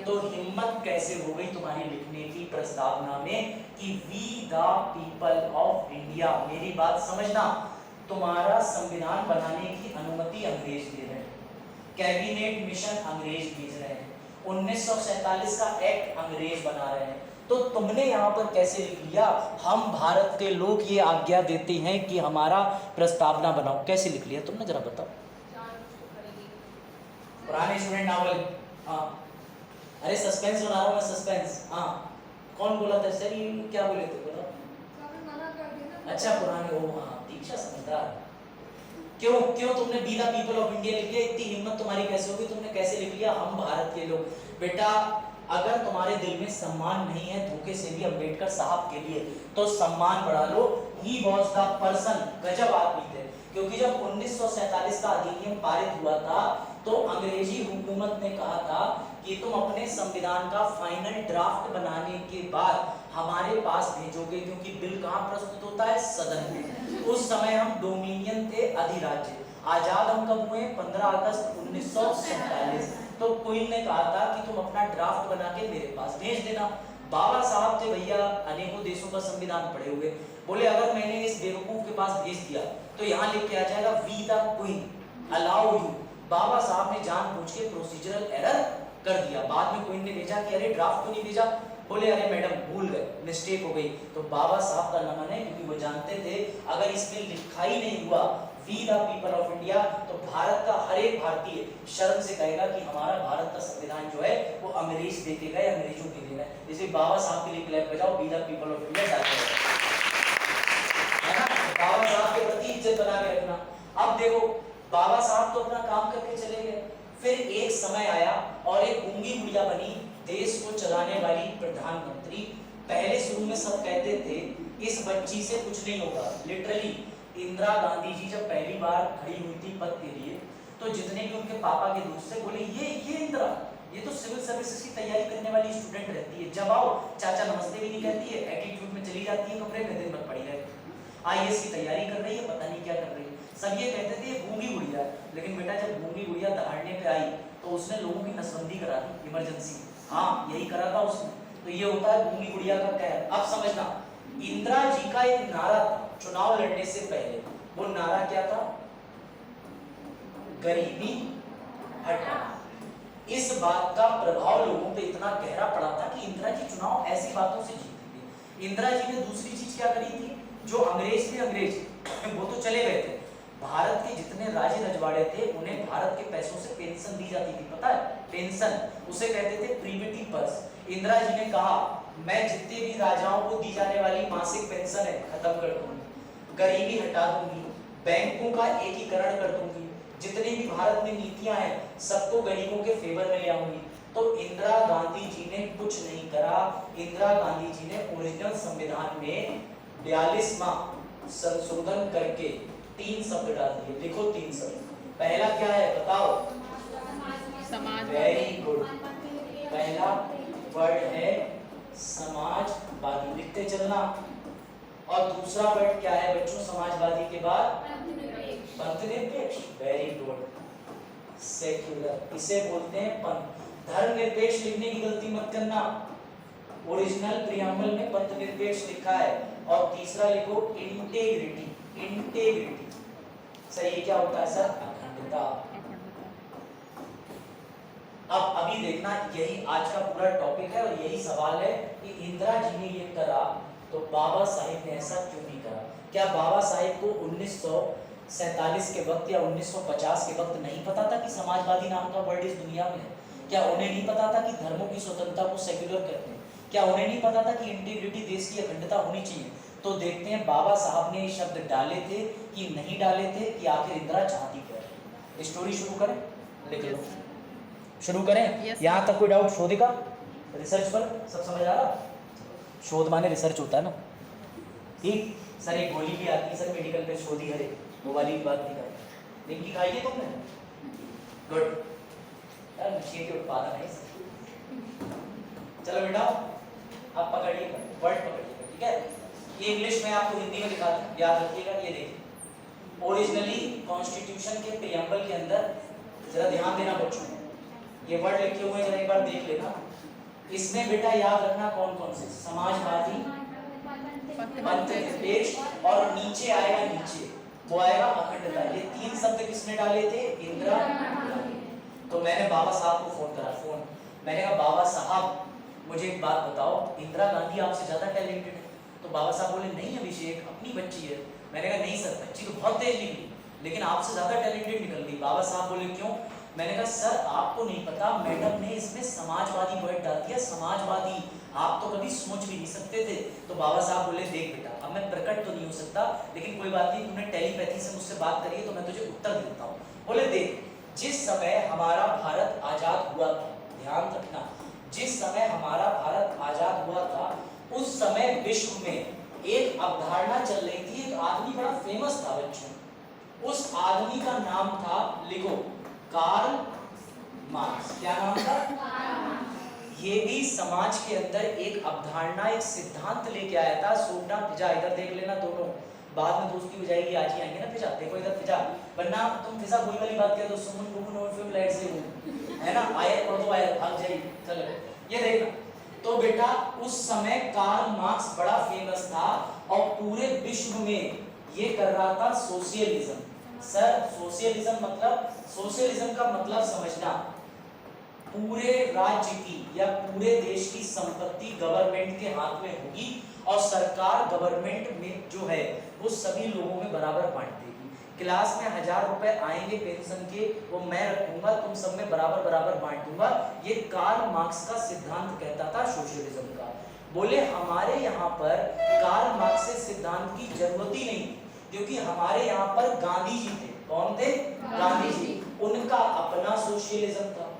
तो हिम्मत कैसे हो गई तुम्हारी लिखने की प्रस्तावना में कि we the people of India. मेरी बात समझना, तुम्हारा संविधान बनाने की अनुमति अंग्रेज दे रहे हैं, कैबिनेट मिशन अंग्रेज भेज रहे हैं, 1947 का एक्ट अंग्रेज बना रहे हैं, तो तुमने यहाँ पर कैसे लिख लिया हम भारत के लोग ये आज्ञा देते हैं कि हमारा प्रस्तावना बनाओ? कैसे लिख लिया तुमने, जरा बताओ। पुराने स्टूडेंट नावल, हाँ अरे सस्पेंस बना रहा हूँ मैं, सस्पेंस। हाँ कौन बोला था सर, ये क्या बोले थे? बोला अच्छा पुराने, ओ हाँ दीक्षा समझदार। क्यों क्यों तुमने be the people of India लिख लिया? इतनी हिम्मत तुम्हारी कैसे होगी? तुमने कैसे लिख लिया हम भारत के लोग? बेटा अगर तुम्हारे दिल में सम्मान नहीं है धोखे से भी अम्बेडकर साहब के लिए, तो सम्मान बढ़ा लो। ही वॉज द पर्सन, गजब आदमी थे। क्योंकि जब 1947 का अधिनियम पारित हुआ था तो अंग्रेजी हुकूमत ने कहा था कि तुम अपने संविधान का फाइनल ड्राफ्ट बनाने के बाद हमारे पास भेजोगे, क्योंकि बिल कहाँ प्रस्तुत होता है? सदन में। उस समय हम डोमिनियन थे, अधिराज्य। आजाद हम कब हुए? 15 अगस्त 1947। तो क्वीन ने कहा था कि तुम अपना ड्राफ्ट बना के मेरे पास भेज देना। बाबा साहब थे भैया, अनेकों देशों का संविधान पढ़े हुए, बोले अगर मैंने इस बेवकूफ के पास भेज दिया तो यहाँ लिख के आ जाएगा we the queen allow you. Baba Sahab ने जानबूझ के प्रोसीजरल एरर कर दिया। बाद में क्वीन ने भेजा कि अरे ड्राफ्ट क्यों नहीं भेजा? बोले अरे मैडम भूल गए, मिस्टेक हो गई। तो बाबा साहब का नमन है, क्योंकि वो जानते थे अगर इसमें लिखा ही नहीं हुआ we the people of India तो भारत का हर एक भारतीय शर्म से कहेगा कि हमारा भारत का संविधान जो है वो अंग्रेज देके गए, अंग्रेजों के लिए है। इसलिए बाबा साहब के लिए क्लैप बजाओ, we the people of India जाके है ना। बाबा साहब के प्रति इज्जत बना के रखना। अब देखो बाबा साहब तो अपना काम करके चले गए, फिर एक समय आया और एक गूंगी गुड़िया बनी देश को चलाने वाली प्रधानमंत्री। पहले शुरू में सब कहते थे इस बच्ची से कुछ नहीं होगा। लिटरली इंदिरा गांधी जी जब पहली बार खड़ी हुई थी पद के लिए, तो जितने भी उनके पापा के दोस्त से बोले ये इंदिरा, ये तो सिविल सर्विसेज की तैयारी करने वाली स्टूडेंट रहती है, जब आओ चाचा नमस्ते भी नहीं कहती है, एटीट्यूड में चली जाती है, कमरे में दिन भर पड़ी रहती है, IAS की तैयारी कर रही है, पता नहीं क्या कर रही है। सब ये कहते थे ये गूंगी गुड़िया। लेकिन बेटा जब गूंगी गुड़िया दहाड़ने पे आई तो उसने लोगों की नसबंदी करा दी, इमरजेंसी। हाँ यही करा था उसने। तो ये होता है गूंगी गुड़िया का कहर। अब समझना, इंदिरा जी का एक नारा था चुनाव लड़ने से पहले, वो नारा क्या था? गरीबी हटाओ। इस बात का प्रभाव लोगों पे इतना गहरा पड़ा था कि इंदिरा जी चुनाव ऐसी बातों से जीती थी। इंदिरा जी ने दूसरी चीज क्या करी थी? जो अंग्रेज थे, अंग्रेज वो तो चले गए थे, भारत के जितने राजे रजवाड़े थे उन्हें भारत के पैसों से पेंशन दी जाती थी, पता है? पेंशन, उसे कहते थे प्रीविटी पर्स। इंदिरा जी ने कहा मैं जितने भी राजाओं को दी जाने वाली मासिक पेंशन है खत्म कर दूंगी, गरीबी हटा दूंगी, बैंकों का एकीकरण कर दूंगी, जितने भी भारत में नीतियां हैं सबको गरीबों के फेवर में ले आऊंगी। तो इंदिरा गांधी जी ने कुछ नहीं करा। इंदिरा गांधी जी ने ओरिजिनल संविधान में 42वां संशोधन करके 3 शब्द डाल दिए, लिखो 3 शब्द। पहला क्या है बताओ? समाज। Very good. पहला वर्ड है समाजवादी, लिखते चलना। और दूसरा वर्ड क्या है बच्चों समाजवादी के बाद? पंथनिरपेक्ष। Very good. सेक्युलर, इसे बोलते हैं पंथ। धर्मनिरपेक्ष लिखने की गलती मत करना, ओरिजिनल प्रियम्बल में पंथनिरपेक्ष लिखा है। और तीसरा लिखो इंटेग्रिटी। इंटेग्रिटी सही क्या होता है सर? अखंडता। अब अभी देखना, यही आज का पूरा टॉपिक है और यही सवाल है कि इंदिरा जी ने ये करा तो बाबा साहिब ने ऐसा क्यों नहीं करा? क्या बाबा साहिब को 1947 के वक्त या 1950 के वक्त नहीं पता था कि समाजवादी नाम का वर्ड इस दुनिया में है? क्या उन्हें नहीं पता था कि धर्मों की स्वतंत्रता को सेक्युलर कहते हैं? क्या उन्हें नहीं पता था कि इंटीग्रिटी देश की अखंडता होनी चाहिए? तो देखते हैं बाबा साहब ने ये शब्द डाले थे कि नहीं डाले थे, कि आखिर इंदिरा चाहती क्या है। स्टोरी शुरू करें, लिख लो, शुरू करें। यहाँ तक कोई डाउट? शोध का रिसर्च पर सब समझ आ रहा? शोध माने रिसर्च होता है ना, ठीक। सर एक गोली भी आती है सर मेडिकल पे, शोधी हरे, वो वाली बात नहीं कर, लिंकी खाइए तुमने? गुड यार, मशीन के उत्पादन है। चलो बेटा आप पकड़िए, वर्ड पकड़िएगा, ठीक है। ये इंग्लिश में आपको हिंदी में दिखाते हैं, याद रखिएगा। ये देखिए, ओरिजिनली कॉन्स्टिट्यूशन के प्रियम्बल के अंदर, जरा ध्यान देना बच्चों, ये वर्ड लिखे हुए हैं, जरा एक बार देख लेना। इसमें बेटा याद रखना कौन कौन से? समाजवादी, पंथनिरपेक्ष, और नीचे आएगा, नीचे वो आएगा अखंडता। ये 3 शब्द किसने डाले थे? इंदिरा। तो मैंने बाबा साहब को फोन करा, मैंने कहा बाबा साहब मुझे एक बात बताओ, इंदिरा गांधी आपसे ज्यादा टैलेंटेड है? तो बाबा साहब बोले नहीं अभिषेक, अपनी बच्ची है। मैंने कहा नहीं सर, बच्ची तो बहुत तेज निकली, लेकिन आपसे ज्यादा टैलेंटेड निकल गई। बाबा साहब बोले क्यों? मैंने कहा सर आपको नहीं पता, मैडम ने इसमें समाजवादी वर्ड डाल दिया, समाजवादी, आप तो कभी सोच भी नहीं सकते थे। तो बाबा साहब बोले देख बेटा, अब मैं प्रकट तो नहीं हो सकता, लेकिन कोई बात नहीं, तूने टेलीपैथी से मुझसे बात करी है तो मैं तुझे उत्तर देता हूँ। बोले देख, जिस समय हमारा भारत आजाद हुआ था, ध्यान रखना, जिस समय हमारा भारत आजाद हुआ था, उस समय विश्व में एक अवधारणा चल रही थी, एक आदमी बड़ा फेमस था बच्चों, उस आदमी का नाम था, लिखो, कार्ल मार्क्स। क्या नाम था? ये भी समाज के अंदर एक अवधारणा, एक सिद्धांत लेके आया था। सोना फिजा, इधर देख लेना दोनों, बाद में दोस्ती हो जाएगी, आज ही आएंगे ना फिजा, देखो इधर फिजा, वरना तुम फिजा कोई वाली बात किया तो सुमन गुमन और फिल्म लाइट से हो, है ना, आयत पढ़ दो, आयत भाग जाएगी। चलो ये देखना, तो बेटा उस समय कार्ल मार्क्स बड़ा फेमस था और पूरे विश्व में ये कर रहा था सोशलिज्म। सर सोशलिज्म मतलब, सोशलिज्म का मतलब समझना, पूरे राज्य की या पूरे देश की संपत्ति गवर्नमेंट के हाथ में होगी और सरकार गवर्नमेंट में जो है वो सभी लोगों में बराबर बांट देगी। क्लास में 1000 रुपए आएंगे पेंशन के, वो मैं रखूंगा, तुम सब में बराबर बराबर बांट दूंगा। ये कार्ल मार्क्स का सिद्धांत कहता था सोशलिज्म का। बोले हमारे यहाँ पर कार्ल मार्क्स से सिद्धांत की जरूरत ही नहीं, क्योंकि हमारे यहाँ पर गांधी जी थे। कौन थे? गांधी जी। उनका अपना सोशलिज्म था।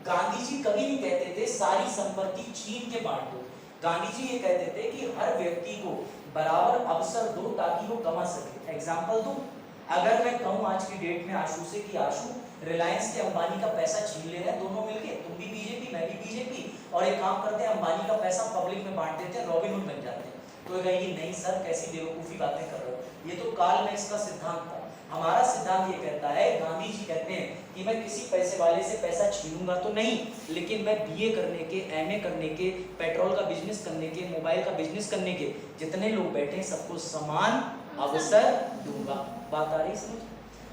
गांधी जी कभी नहीं कहते थे सारी संपत्ति छीन के बांट दो। गांधी जी ये कहते थे कि हर व्यक्ति को बराबर अवसर दो ताकि वो कमा सके। एग्जाम्पल दूं, अगर मैं कहूं आज की डेट में आशु से कि आशु रिलायंस के अंबानी का पैसा छीन ले रहे हैं दोनों मिलके, तुम भी बीजेपी मैं भी बीजेपी, और एक काम करते हैं अंबानी का पैसा पब्लिक में बांट देते हैं, रॉबिनहुड बन जाते हैं। तो कहेगी नहीं सर कैसी बेवकूफ़ी बातें कर रहे हो, ये तो कार्ल मार्क्स का सिद्धांत था। हमारा सिद्धांत ये कहता है, गांधी जी कहते हैं कि मैं किसी पैसे वाले से पैसा छीनूंगा तो नहीं, लेकिन मैं बीए करने के, एमए करने के, पेट्रोल का बिजनेस करने के, मोबाइल का बिजनेस करने के जितने लोग बैठे हैं सबको समान अवसर दूंगा। बात आ रही समझ?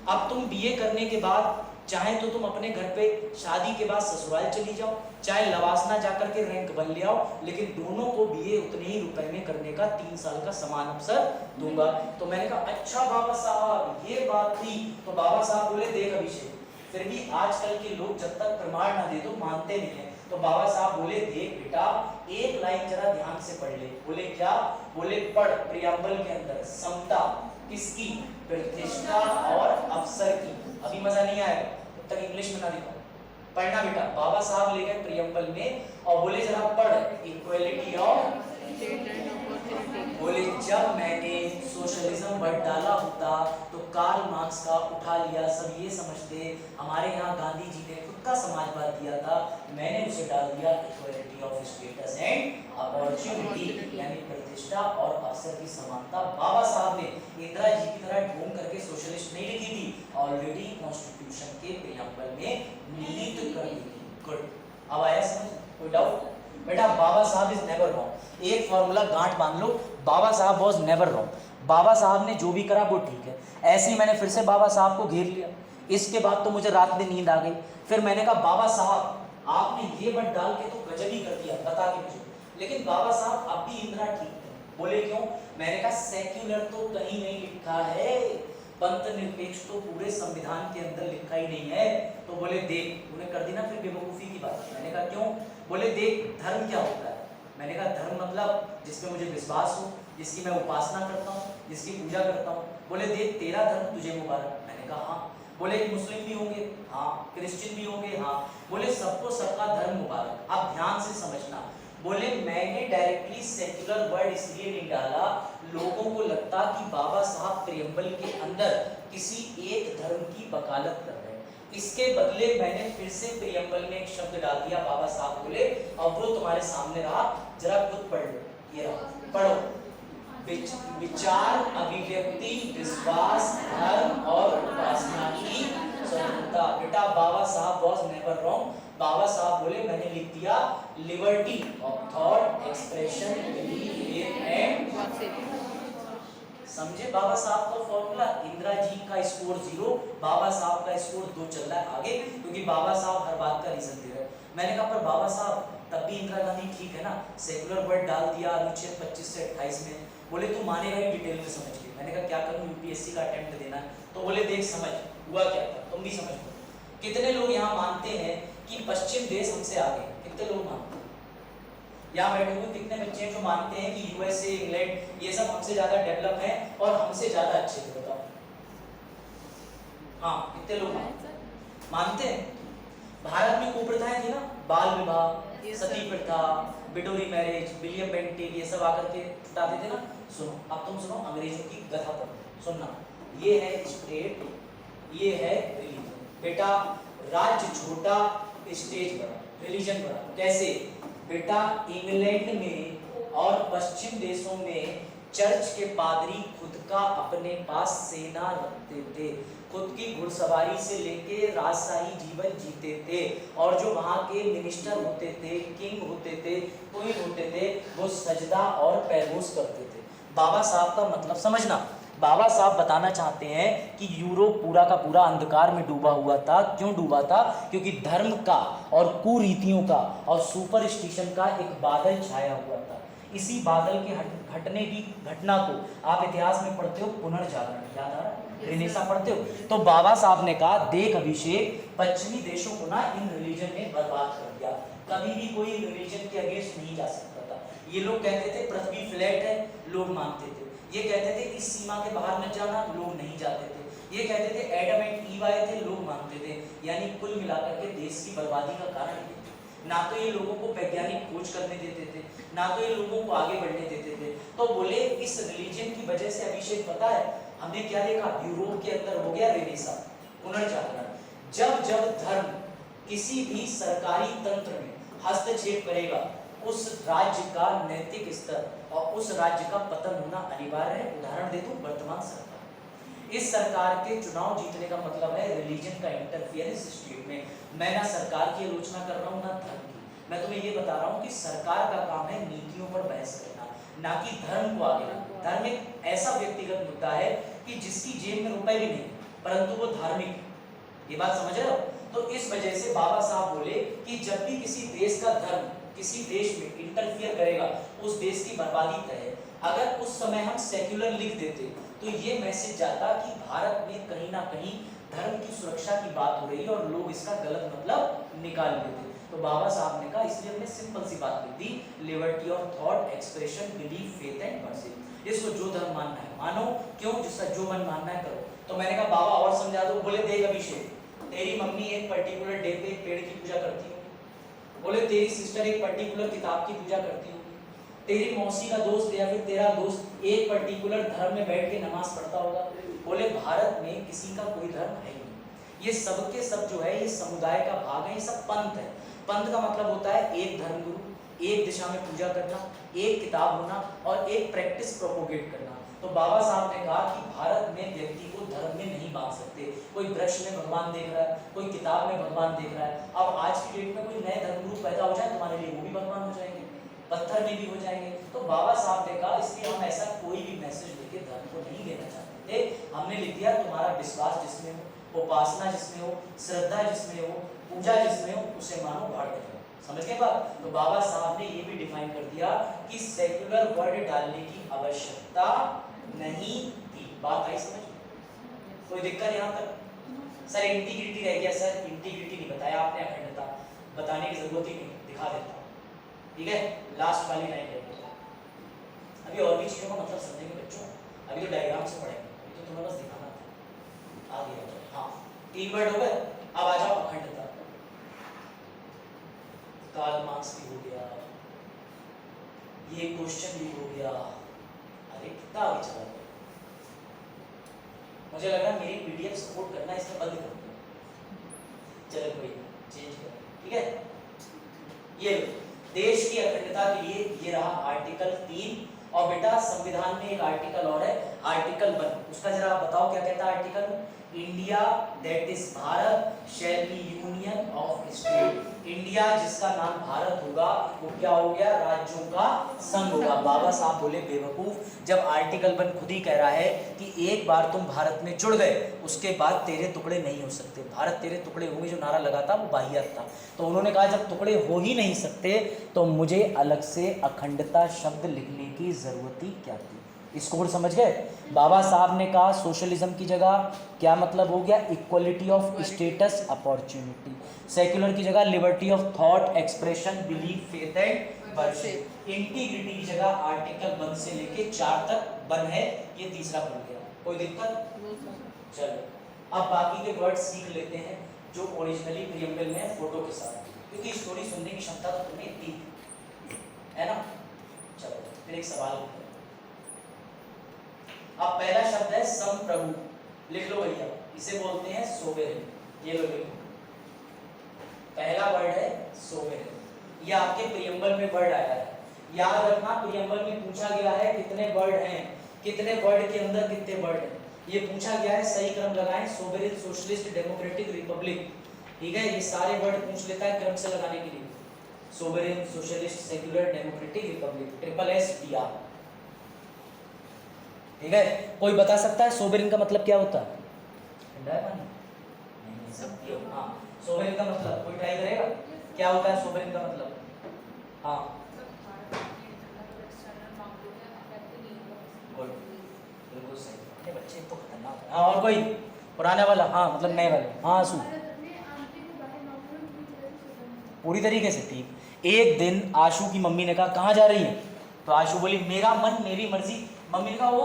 अब तुम बीए करने के बाद चाहे तो तुम अपने घर पे शादी के बाद ससुराल चली जाओ, चाहे लवासना जाकर के रैंक बन ले आओ, लेकिन दोनों को बीए उतने ही रुपए में करने का 3 साल का समान अवसर दूंगा। तो मैंने कहा अच्छा बाबा साहब ये बात थी। तो बाबा साहब बोले देख अभिषेक, फिर भी आजकल के लोग जब तक प्रमाण ना दे तो मानते नहीं है। तो बाबा साहब बोले देख बेटा एक लाइन जरा ध्यान से पढ़ ले। बोले क्या? बोले पढ़ प्रियम्बल के अंदर समता किसकी? प्रतिष्ठा और अवसर की। अभी मजा नहीं आएगा तब तक इंग्लिश में ना दिखाओ, पढ़ना बेटा। बाबा साहब ले गए प्रियम्बल में और बोले जरा पढ़ इक्वलिटी ऑफ, बोले जब मैंने सोशलिज्म वर्ड डाला होता तो कार्ल मार्क्स का उठा लिया, सब ये समझते हमारे यहाँ गांधी जी ने खुद का समाजवाद दिया था, मैंने उसे डाल दिया equality of status and opportunity, यानी प्रतिष्ठा और अवसर की समानता। बाबा साहब ने इंदिरा जी की तरह ढूंढ करके सोशलिस्ट नहीं लिखी थी, ऑलरेडी कॉन्स्टिट्यूशन के प्रियम्बल में निहित कर दी थी। गुड, अब आया समझ, कोई डाउट? बेटा बाबा साहब इज नेवर रॉन्ग, एक फॉर्मूला गांठ बांध लो, बाबा साहब वाज नेवर रॉन्ग। बाबा साहब ने जो भी करा वो ठीक है। ऐसे ही मैंने फिर से बाबा साहब को घेर लिया, इसके बाद तो मुझे रात में नींद आ गई। फिर मैंने कहा बाबा साहब आपने ये वर्ड डाल के तो गजब ही कर दिया, बता के मुझे। लेकिन बाबा साहब अब भी इंदिरा ठीक है। बोले क्यों? मैंने कहा सेक्युलर तो कहीं नहीं लिखा है, पंथ निरपेक्ष तो पूरे संविधान के अंदर लिखा ही नहीं है। तो बोले देख, उन्हें कर दी ना फिर बेवकूफ़ी की बात। मैंने कहा क्यों? बोले देख धर्म क्या होता है। मैंने कहा धर्म मतलब जिसमें मुझे विश्वास हो, जिसकी मैं उपासना करता हूँ, जिसकी पूजा करता हूँ। बोले देख तेरा धर्म तुझे मुबारक। मैंने कहा हाँ। बोले मुस्लिम भी होंगे, हाँ, क्रिश्चियन भी होंगे, हाँ। बोले सबको सबका धर्म मुबारक। आप ध्यान से समझना, बोले मैंने डायरेक्टली सेक्युलर वर्ड इसलिए नहीं डाला, लोगों को लगता कि बाबा साहब प्रियम्बल के अंदर किसी एक धर्म की वकालत कर रहे हैं। इसके बदले मैंने फिर से प्रियम्बल में एक शब्द डाल दिया, बाबा साहब बोले, और वो तुम्हारे सामने रहा, जरा खुद पढ़ लो। ये रहा, पढ़ो। विचार, अभिव्यक्ति, विश्वास, धर्म और उपासना की स्वतंत्रता। बेटा बाबा साहब वाज नेवर रॉन्ग। बाबा साहब बोले मैंने लिख दिया liberty of thought, expression, belief, faith and. समझे बाबा साहब का फॉर्मूला? इंदिरा जी का स्कोर 0, बाबा साहब का स्कोर 2 चल रहा है आगे, क्योंकि बाबा साहब हर बात का रीजन दे रहे हैं। मैंने कहा पर बाबा साहब तब भी इंदिरा गांधी ठीक है ना, सेकुलर वर्ड डाल दिया अनुच्छेद 25 से 28 में। बोले तू मानेगा ही डिटेल में समझ के। मैंने कहा क्या करूं, यूपीएससी का अटेम्प्ट देना है। तो बोले देख समझ हुआ क्या था, तुम भी समझ लो। कितने लोग यहाँ मानते हैं कि पश्चिम देश हमसे आगे? कितने लोग मानते हैं? यहाँ बैठे हुए कितने बच्चे हैं जो मानते हैं कि यूएसए, इंग्लैंड ये सब हमसे ज्यादा डेवलप है और हमसे ज्यादा अच्छे थे? बताओ। हाँ, कितने लोग मानते हैं? भारत में कुप्रथाएं थी ना, बाल विवाह, सती प्रथा, बिडोरी मैरिज, विलियम बेंटिक, ये सब आकर के छुटाते थे ना। सुनो, अब तुम सुनो, अंग्रेजों की गधा पढ़ो, सुनना। ये है स्टेट, ये है रिलीजन। बेटा राज्य छोटा, स्टेज बड़ा, रिलीजन बड़ा। कैसे? बेटा इंग्लैंड में और पश्चिम देशों में चर्च के पादरी खुद का अपने पास सेना रखते थे, खुद की घुड़सवारी से लेके राजशाही जीवन जीते थे, और जो वहाँ के मिनिस्टर होते थे, किंग होते थे, क्वीन होते थे, वो सजदा और पैरोस करते थे। बाबा साहब का मतलब समझना, बाबा साहब बताना चाहते हैं कि यूरोप पूरा का पूरा अंधकार में डूबा हुआ था। क्यों डूबा था? क्योंकि धर्म का और कुरीतियों का और सुपरस्टिशन का एक बादल छाया हुआ था। इसी बादल के हटने की घटना को आप इतिहास में पढ़ते हो, पुनर्जागरण, याद आ रहा है? रेनेसा पढ़ते हो। तो बाबा साहब ने कहा देख अभिषेक, पश्चिमी देशों को ना इन रिलीजन ने बर्बाद कर दिया। कभी भी कोई रिलीजन के अगेंस्ट नहीं जा सकता था। ये लोग कहते थे पृथ्वी फ्लैट है, लोग मानते थे। ये कहते थे इस सीमा के बाहर न जाना, लोग नहीं जाते थे। ये कहते थे एडम एंड ईव आए थे, लोग मानते थे। यानी कुल मिलाकर के देश की बर्बादी का कारण ये थे। ना तो ये लोगों को वैज्ञानिक खोज करने देते थे, ना तो ये लोगों को आगे बढ़ने देते थे। तो बोले इस रिलीजन की वजह से अभिषेक पता है हमने क्या देखा? यूरोप के अंदर हो गया रेनेसा, पुनर्जागरण। जब जब धर्म किसी भी सरकारी तंत्र में हस्तक्षेप करेगा, उस राज्य का नैतिक स्तर और उस राज्य का पतन होना अनिवार्य है। उदाहरण दे दूं, वर्तमान सरकार, इस सरकार के चुनाव जीतने का मतलब है रिलीजन का इंटरफियरेंस स्टेट में। मैं ना सरकार की आलोचना कर रहा हूँ ना धर्म की, मैं तुम्हें ये बता रहा हूँ कि सरकार का काम है नीतियों पर बहस करना, ना कि धर्म को आगे लाना। धर्म एक ऐसा व्यक्तिगत मुद्दा है कि जिसकी जेब में रुपए भी नहीं, परंतु वो धार्मिक। ये बात समझ रहे हो? तो इस वजह से बाबा साहब बोले कि जब भी किसी देश का धर्म किसी देश में इंटरफियर करेगा, उस देश की बर्बादी तय है। अगर उस समय हम सेक्युलर लिख देते तो ये मैसेज जाता कि भारत में कहीं ना कहीं धर्म की सुरक्षा की बात हो रही है और लोग इसका गलत मतलब निकाल लेते। तो बाबा साहब ने कहा, इसलिए हमने सिंपल सी बात लिख दी, liberty of thought, expression, belief, faith and worship. इसको जो धर्म मानना है मानो, क्यों? जिसका जो मन मानना है करो। तो मैंने कहा बाबा और समझा दो। बोले देख अभिषेक, तेरी मम्मी एक पर्टिकुलर डे पे एक पेड़ की पूजा करती होगी, बोले तेरी सिस्टर एक पर्टिकुलर किताब की पूजा करती होगी, तेरी मौसी का दोस्त या फिर तेरा दोस्त एक पर्टिकुलर धर्म में बैठ के नमाज पढ़ता होगा? बोले भारत में किसी का कोई धर्म है ही नहीं, ये सब के सब जो है ये समुदाय का भाग है, ये सब पंथ है। पंथ का मतलब होता है एक धर्मगुरु, एक दिशा में पूजा करना, एक किताब होना और एक प्रैक्टिस प्रोपोगेट करना। तो बाबा साहब ने कहा कि भारत में व्यक्ति को धर्म में नहीं बांध सकते। कोई वृक्ष में भगवान देख रहा है, कोई किताब में भगवान देख रहा है। अब आज की डेट में कोई नए धर्मगुरु पैदा हो जाए तुम्हारे लिए, वो भी भगवान हो जाएंगे, पत्थर में भी हो जाएंगे। तो बाबा साहब ने कहा इसलिए हम ऐसा कोई भी मैसेज लेके धर्म को नहीं लेना चाहते थे। हमने लिख दिया तुम्हारा विश्वास जिसमें हो, उपासना जिसमें हो, श्रद्धा जिसमें हो, पूजा जिसमें हो, उसे मानो भाड़ में। समझ गए बात? तो बाबा साहब ने ये भी डिफाइन कर दिया कि सेक्युलर वर्ड डालने की आवश्यकता नहीं थी। बात आई समझ? कोई दिक्कत यहाँ तक? सर इंटीग्रिटी रह गया। सर इंटीग्रिटी नहीं बताया आपने, अखंडता बताने की जरूरत ही नहीं, दिखा देता हूँ। ठीक है, लास्ट वाली लाइन रह गई। अभी और भी चीजों का मतलब समझेंगे बच्चों, अभी तो डायग्राम से पढ़ेंगे, अभी तो तुम्हें बस दिखाना था। आ गया। हाँ 3 वर्ड हो गए, अब आ जाओ अखंडता। कार्ल मार्क्स भी हो गया, ये क्वेश्चन भी हो गया। अरे कितना आगे चला गया। मुझे लगा मेरी पीडीएफ सपोर्ट करना, इसमें बंद कर दिया। चलो कोई चेंज कर, ठीक है। ये देश की अखंडता के लिए ये रहा आर्टिकल 3। और बेटा संविधान में एक आर्टिकल और है, आर्टिकल 1। उसका जरा बताओ क्या कहता है article? India that is Bharat shall be union of state. India जिसका नाम भारत होगा वो क्या हो गया? राज्यों का संघ होगा। बाबा साहब बोले बेवकूफ, जब आर्टिकल 1 खुद ही कह रहा है कि एक बार तुम भारत में जुड़ गए उसके बाद तेरे टुकड़े नहीं हो सकते, भारत तेरे टुकड़े होंगे, जो नारा लगा था वो वाहियात था। तो उन्होंने कहा जब टुकड़े हो ही नहीं सकते तो मुझे अलग से अखंडता शब्द लिखने की जरूरत ही क्या थी। इसको और समझ गए? बाबा साहब ने कहा सोशलिज्म की जगह क्या मतलब हो गया? Equality of status opportunity. Secular की जगह liberty of thought expression belief faith and worship. Integrity की जगह आर्टिकल 1 से लेके 4 तक 1 है, ये तीसरा बन गया। कोई दिक्कत? चलो अब बाकी के वर्ड सीख लेते हैं जो ओरिजिनली प्रीएम्बल में है फोटो के साथ, क्योंकि स्टोरी सुनने की क्षमता तो तुम्हें इतनी है ना। चलो फिर एक सवाल होता है। अब पहला शब्द है संप्रभु, लिख लो भैया, इसे बोलते हैं सोवेरेन। ये लो लिखो, पहला वर्ड है सोवेरेन। ये आपके प्रीएम्बल में वर्ड आया है, याद रखना। प्रीएम्बल में पूछा गया है कितने वर्ड हैं, कितने वर्ड के अंदर कितने वर्ड हैं, ये पूछा गया है। सही क्रम लगाएं, सोवेरेन, सोशलिस्ट, डेमोक्रेटिक, रिपब्लिक। ठीक है, ये सारे वर्ड पूछ लेता है क्रम से लगाने के लिए। Sovereign, socialist, secular, democratic, republic, triple S PR। ठीक है, कोई बता सकता है सोवेरेन का मतलब क्या होता है? ठंडा है पानी? नहीं। हाँ, सोवेरेन का मतलब कोई ट्राई करेगा? क्या होता है सोवेरेन का मतलब? हाँ गुड, बिल्कुल सही। बच्चे तो खतरनाक है। हाँ और कोई? पुराने वाला? हाँ मतलब नए वाले? हाँ आंसू पूरी तरीके से ठीक। एक दिन आशु की मम्मी ने कहा कहाँ जा रही है? तो आशु बोली मेरा मन मेरी मर्जी। मम्मी ने कहा ओ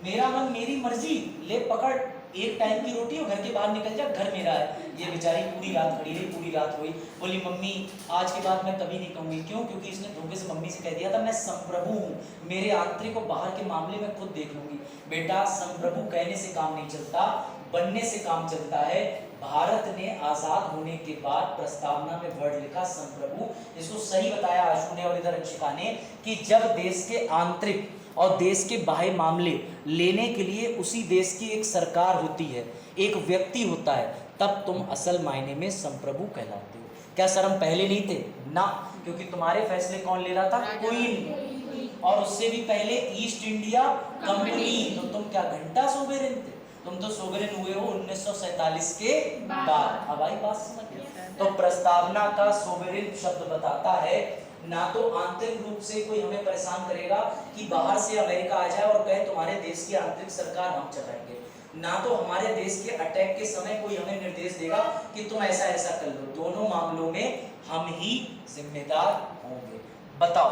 मेरा मन मेरी मर्जी, ले पकड़ एक टाइम की रोटी और घर के बाहर निकल जा, घर मेरा है। ये बेचारी पूरी रात खड़ी रही, पूरी रात रोई, बोली मम्मी आज के बाद मैं कभी नहीं कहूँगी। क्यों? क्योंकि इसने धोखे से मम्मी से कह दिया था मैं संप्रभु हूँ, मेरे आंतरिक और बाहर के मामले में खुद देख लूंगी। बेटा संप्रभु कहने से काम नहीं चलता, बनने से काम चलता है। भारत ने आजाद होने के बाद प्रस्तावना में वर्ड लिखा संप्रभु, इसको सही बताया आशु ने और इधर अंशिका ने कि जब देश के आंतरिक और देश के बाह्य मामले लेने के लिए उसी देश की एक सरकार होती है, एक व्यक्ति होता है, तब तुम असल मायने में संप्रभु कहलाते हो। क्या सर हम पहले नहीं थे? ना, क्योंकि तुम्हारे फैसले कौन ले रहा था? क्वीन। और उससे भी पहले ईस्ट इंडिया कंपनी। तो तुम क्या घंटा सोवेरेन थे? तुम तो सोवेरेन हुए हो 1947 के बाद। अब आई बात समझ में? तो प्रस्तावना का सोवेरेन शब्द बताता है ना तो आंतरिक रूप से कोई हमें परेशान करेगा कि बाहर से अमेरिका आ जाए और कहे तुम्हारे देश की आंतरिक सरकार हम चलाएंगे, ना तो हमारे देश के अटैक के समय कोई हमें निर्देश देगा कि तुम ऐसा ऐसा कर लो। दोनों मामलों में हम ही जिम्मेदार होंगे। बताओ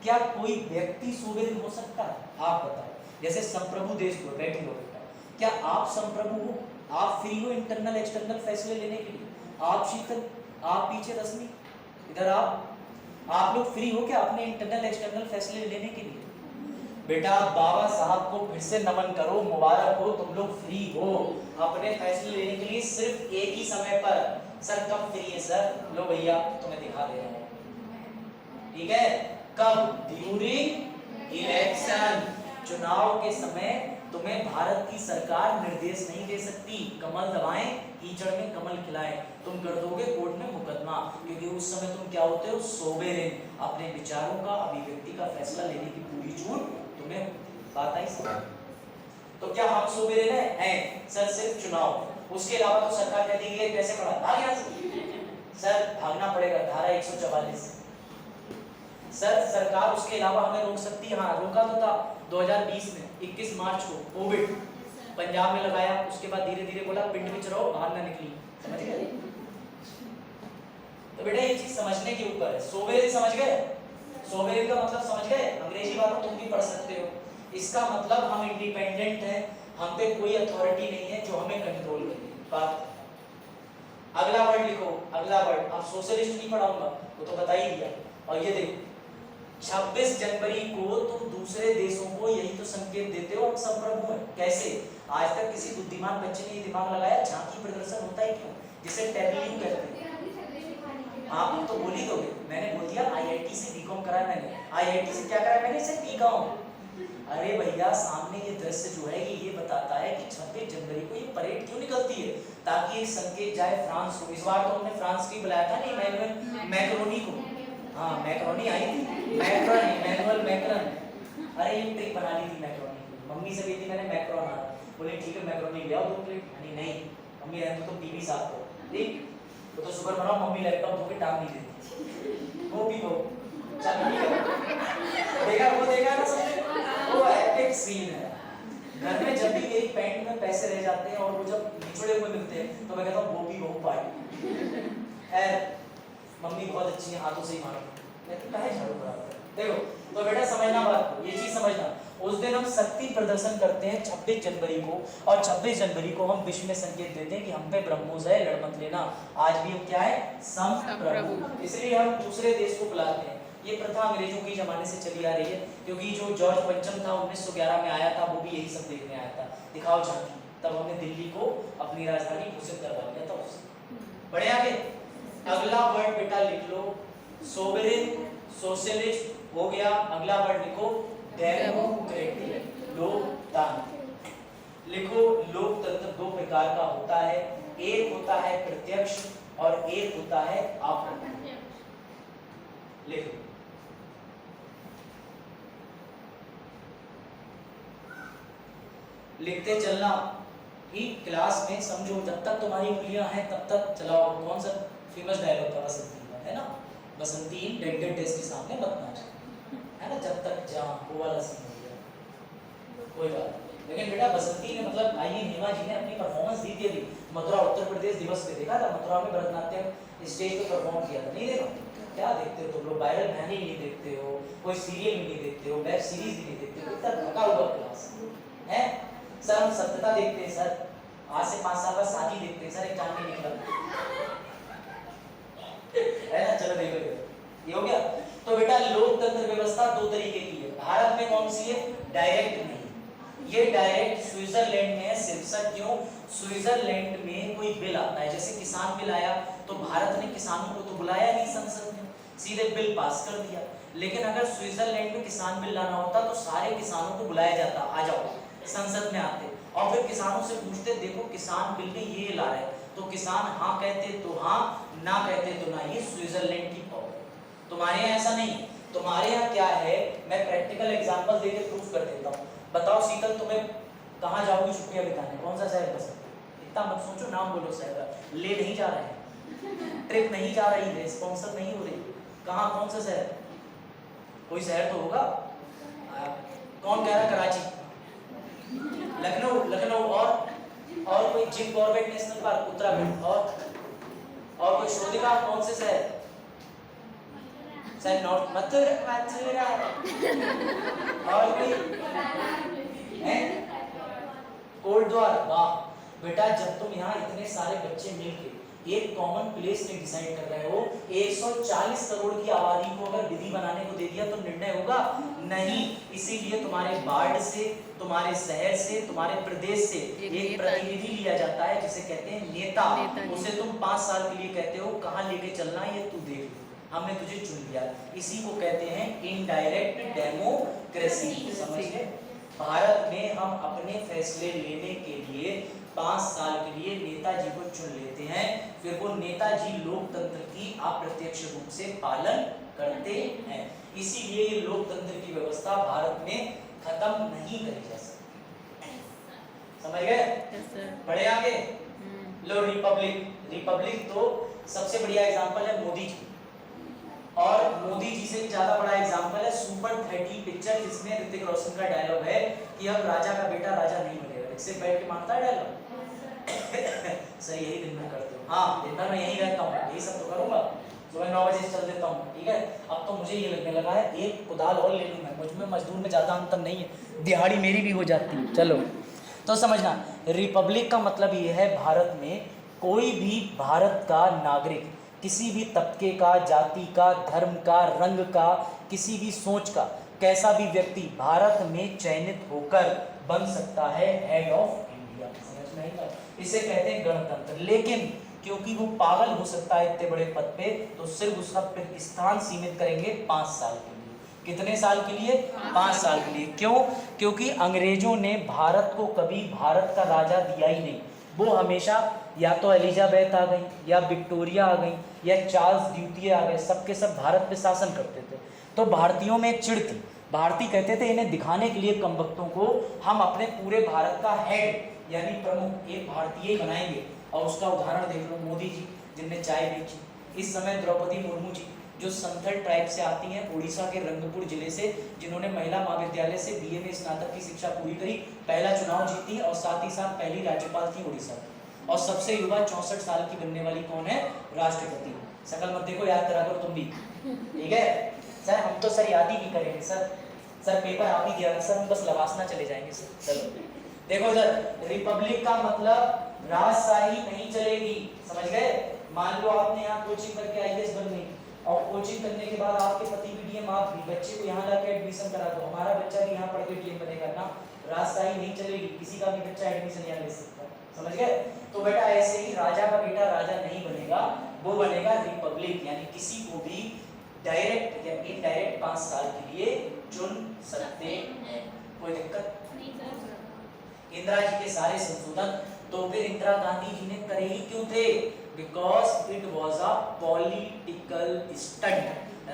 क्या कोई व्यक्ति सोवेरेन हो सकता है? आप बताओ। जैसे संप्रभु देश को बैठे हो बेटा, क्या आप संप्रभु हो? आप फ्री हो इंटरनल एक्सटर्नल फैसले लेने के लिए? आप शीतल, आप पीछे रश्मि, इधर आप आप लोग फ्री हो क्या अपने इंटरनल एक्सटर्नल फैसले लेने के लिए? बेटा बाबा साहब को फिर से नमन करो, मुबारक हो, तुम लोग फ्री हो अपने फैसले लेने के लिए सिर्फ एक ही समय पर। सर कब फ्री है सर? लो भैया तुम्हें दिखा दे रहा हूं, ठीक है? कब? ड्यूरिंग इलेक्शन, चुनाव के समय तुम्हें भारत की सरकार निर्देश नहीं दे सकती कमल दबाएं कीचड़ में कमल खिलाएं, तुम कर दोगे कोर्ट में मुकदमा, क्योंकि उस समय तुम क्या होते हो? सोवेरेन, अपने विचारों का अभिव्यक्ति का फैसला लेने की पूरी छूट तुम्हें। बात आई समझ? तो क्या हम सोवेरेन हैं? सर सिर्फ चुनाव, उसके अलावा तो सरकार कहती है कैसे पढ़ा भाग यहाँ से। सर भागना पड़ेगा, धारा 144। सर सरकार उसके अलावा हमें रोक सकती है? हाँ रोका तो था 2020 में 21 मार्च को कोविड पंजाब में लगाया, उसके बाद धीरे धीरे बोला पिंड में रहो बाहर ना निकली, समझ गए? तो बेटा ये चीज समझने के ऊपर है। सोवेरेन समझ गए? सोवेरेन का मतलब समझ गए? अंग्रेजी वालों तुम भी पढ़ सकते हो। इसका मतलब हम इंडिपेंडेंट हैं, हम पे कोई अथॉरिटी नहीं है जो हमें कंट्रोल करे। बात अगला वर्ड लिखो, अगला वर्ड। अब सोशलिस्ट नहीं पढ़ाऊंगा, वो तो बता ही दिया। और ये देखो 26 जनवरी को तुम दूसरे देशों को यही तो संकेत देते हो हम संप्रभु हैं। कैसे? आज तक किसी बुद्धिमान बच्चे ने दिमाग लगाया झांकी प्रदर्शन होता है क्यों, जिसे टैबलिंग कहते हैं। आप तो बोल ही दोगे, मैंने बोल दिया आईआईटी से बीकॉम करा है मैंने। आईआईटी से क्या करा? मैंने इसे बीकॉम। अरे भैया सामने ये दृश्य जो है ये बताता है कि 26 जनवरी को ये परेड क्यों निकलती है, ताकि ये संकेत जाए फ्रांस को। इस बार तो हमने फ्रांस की बुलाया था नहीं, इमैनुअल मैक्रोनी को। हाँ मैक्रोनी आई थी, मैक्रॉन, इमैनुअल मैक्रॉन। अरे ये ट्रिक बना ली थी मैक्रोनी की। मम्मी से कही थी मैंने मैक्रॉन आ, बोले ठीक है मैक्रोनी ले आओ 2 प्लेट। नहीं मम्मी रहने तो टीवी साफ करो, ठीक तो शुक्र मनाओ मम्मी लैपटॉप धोके टांग नहीं देती। वो भी हो चल देखा, वो देखा ना सबने, वो एपिक सीन है। घर में जब भी मेरी पैंट में पैसे रह जाते हैं और वो जब निचोड़े हुए मिलते हैं तो मैं कहता हूँ वो भी बहु पार्टी है, मम्मी बहुत अच्छी है, हाथों से ही मारो। मैं तो कहे झाड़ू बराबर। देखो तो बेटा समझना बात को, ये चीज समझना। उस दिन हम शक्ति प्रदर्शन करते हैं 26 जनवरी को, और 26 जनवरी को हम विश्व में संकेत देते हैं कि हम पे ब्रह्मोस है, लड़ मत लेना। आज भी हम क्या है? संप्रभु। इसलिए हम दूसरे देश को बुलाते हैं। ये प्रथा अंग्रेजों के जमाने से चली आ रही है, क्योंकि जो जॉर्ज पंचम था 1911 में आया था, वो भी यही सब देखने आया था, दिखाओ झांकी। तब हमने दिल्ली को अपनी राजधानी घोषित करवा दिया था उससे। बढ़े आगे, अगला वर्ड बेटा लिख लो, सोवेरेन, सोशलिस्ट हो गया। अगला वर्ड लिखो डेमोक्रेटिक, लोकतांत्रिक। लिखो लोकतंत्र 2 प्रकार का होता है, एक होता है प्रत्यक्ष और एक होता है अप्रत्यक्ष। लिखो लिखते चलना, ठीक क्लास में समझो, जब तक तुम्हारी उंगलियां हैं तब तक चलाओ। कौन सा फेमस डायलॉग था बसंती का, है ना? बसंती डेंटेड डेस्क के सामने मत नाच, है ना? जब तक जहाँ वो वाला सीन हो गया, कोई बात नहीं। लेकिन बेटा बसंती ने मतलब आई हेमा जी ने अपनी परफॉर्मेंस दी थी अभी मथुरा उत्तर प्रदेश दिवस पे, देखा था? मथुरा में भरतनाट्यम स्टेज पे परफॉर्म किया था, नहीं देखा? क्या देखते हो तुम लोग? वायरल बहनी नहीं देखते हो, कोई सीरियल भी नहीं देखते हो, वेब सीरीज भी नहीं देखते हो, इतना थका हुआ क्लास है। सर हम सत्यता देखते हैं सर, आज से 5 साल बाद शादी देखते हैं सर, एक चांद नहीं निकला है ना? चलो देखो ये हो गया। तो बेटा लोकतंत्र व्यवस्था 2 तरीके की है। भारत में कौन सी है? डायरेक्ट नहीं, ये डायरेक्ट स्विट्जरलैंड में है। सिर्फ क्यों? स्विट्जरलैंड में कोई बिल आता है, जैसे किसान बिल आया तो भारत ने किसानों को तो बुलाया नहीं संसद में, सीधे बिल पास कर दिया। लेकिन अगर स्विट्जरलैंड में किसान बिल लाना होता तो सारे किसानों को बुलाया जाता, आ जाओ संसद में आते, और फिर किसानों से पूछते देखो किसान बिल में ये ला रहे, तो किसान हाँ कहते तो हाँ, ना कहते तो ना। ये स्विट्जरलैंड की पावर। तुम्हारे यहाँ ऐसा नहीं। तुम्हारे यहाँ क्या है, मैं प्रैक्टिकल एग्जांपल देके प्रूफ कर देता हूँ। बताओ शीतल तुम्हें कहाँ जाओगी छुट्टियां बिताने? कौन सा शहर पसंद है? इतना मत सोचो, नाम बोलो शहर का। ले नहीं जा रहे हैं, ट्रिप नहीं जा रही है, स्पॉन्सर नहीं हो रही। कहाँ? कौन सा शहर? कोई शहर तो होगा। कौन कह रहा? कराची, लखनऊ, लखनऊ और कोई Jim Corbett national park Uttarakhand, और कोई शोधिका कौन से शहर? शायद नॉर्थ मथुरा और कोई है कोटद्वार। वाह बेटा, जब तुम यहाँ इतने सारे बच्चे मिलके एक कॉमन प्लेस में डिसाइड कर रहे हो। 140 करोड़ की आबादी को अगर विधि बनाने को दे दिया तो निर्णय होगा नहीं। इसीलिए तुम्हारे वार्ड से, तुम्हारे शहर से, तुम्हारे प्रदेश से एक प्रतिनिधि लिया जाता है जिसे कहते हैं नेता। उसे तुम 5 साल के लिए कहते हो, कहाँ लेके चलना है ये तू देख, हमने तुझे चुन लिया। इसी को कहते हैं इनडायरेक्ट डेमोक्रेसी। समझ गए? भारत में हम अपने फैसले लेने के लिए 5 साल के लिए नेताजी को चुन लेते हैं, फिर वो नेताजी लोकतंत्र की अप्रत्यक्ष रूप से पालन करते हैं। इसीलिए ये लोकतंत्र की व्यवस्था भारत में खत्म नहीं करी जा सकती। समझ गए? बढ़े आगे। लो रिपब्लिक तो सबसे बढ़िया एग्जांपल है मोदी जी, और मोदी जी से भी ज्यादा बड़ा एग्जांपल है सुपर 30 पिक्चर, जिसमें ऋतिक रोशन का डायलॉग है कि अब राजा का बेटा राजा नहीं बनेगा। इससे बैठ के मानता है डायलॉग? सर यही दिन में करते हो? हाँ, दिन भर मैं यही रहता हूँ, यही सब तो करूंगा। सुबह 9 बजे चल देता हूँ, ठीक है। अब तो मुझे ये लगने लगा है एक कुदाल और ले लूँ मैं, मुझ में मजदूर में ज्यादा अंतर नहीं है, दिहाड़ी मेरी भी हो जाती है। चलो तो समझना, रिपब्लिक का मतलब ये है भारत में कोई भी भारत का नागरिक किसी भी तबके का, जाति का, धर्म का, रंग का, किसी भी सोच का कैसा भी व्यक्ति भारत में चयनित होकर बन सकता है हेड ऑफ इंडिया। समझ में आएगा? इसे कहते हैं गणतंत्र। लेकिन क्योंकि वो पागल हो सकता है इतने बड़े पद पे, तो सिर्फ उसका स्थान सीमित करेंगे 5 साल के लिए। कितने साल के लिए? 5 साल के लिए। क्यों? क्योंकि अंग्रेजों ने भारत को कभी भारत का राजा दिया ही नहीं। वो हमेशा या तो एलिजाबेथ आ गई, या विक्टोरिया आ गई, या चार्ल्स ड्यूटी आ गए, सबके सब भारत पे शासन करते थे। तो भारतीयों में एक चिढ़ थी। भारतीय कहते थे इन्हें दिखाने के लिए कम वक्तों को हम अपने पूरे भारत का हेड यानी प्रमुख एक भारतीय बनाएंगे। और उसका उदाहरण देख लो, मोदी जी जिनने चाय बेची, इस समय द्रौपदी मुर्मू जी जो संथल ट्राइब से आती हैं, उड़ीसा के रंगपुर जिले से, जिन्होंने महिला महाविद्यालय से बीए में स्नातक की शिक्षा पूरी करी, पहला चुनाव जीती और साथ ही साथ पहली राज्यपाल थी उड़ीसा। और सबसे युवा 64 साल की बनने वाली कौन है? राष्ट्रपति। सकल मत देखो, याद करा करो तुम भी, ठीक है सर? हम तो सर याद ही नहीं करेंगे सर पेपर आप ही दिया सर, हम बस लवासना चले जाएंगे सर। चलो देखो इधर, रिपब्लिक का मतलब राजशाही नहीं चलेगी। समझ गए? मान लो आपने यहाँ कोचिंग करके आईएएस बन गई, और कोचिंग करने के बाद आपके पति भी डीएम, आप भी बच्चे को यहाँ लाके एडमिशन करा दो, हमारा बच्चा भी यहाँ पढ़ के डीएम बनेगा ना, राजशाही नहीं चलेगी, किसी का भी बच्चा एडमिशन यहाँ ले सकता है। समझ गए? तो बेटा ऐसे ही राजा का बेटा राजा नहीं बनेगा, वो बनेगा रिपब्लिक, यानी किसी को भी डायरेक्ट या इनडायरेक्ट 5 साल के लिए चुन सकते हैं। कोई दिक्कत नहीं? इंदिरा जी के सारे संशोधन तो फिर इंदिरा गांधी जी ने करे ही क्यों थे? Because it was a political stunt,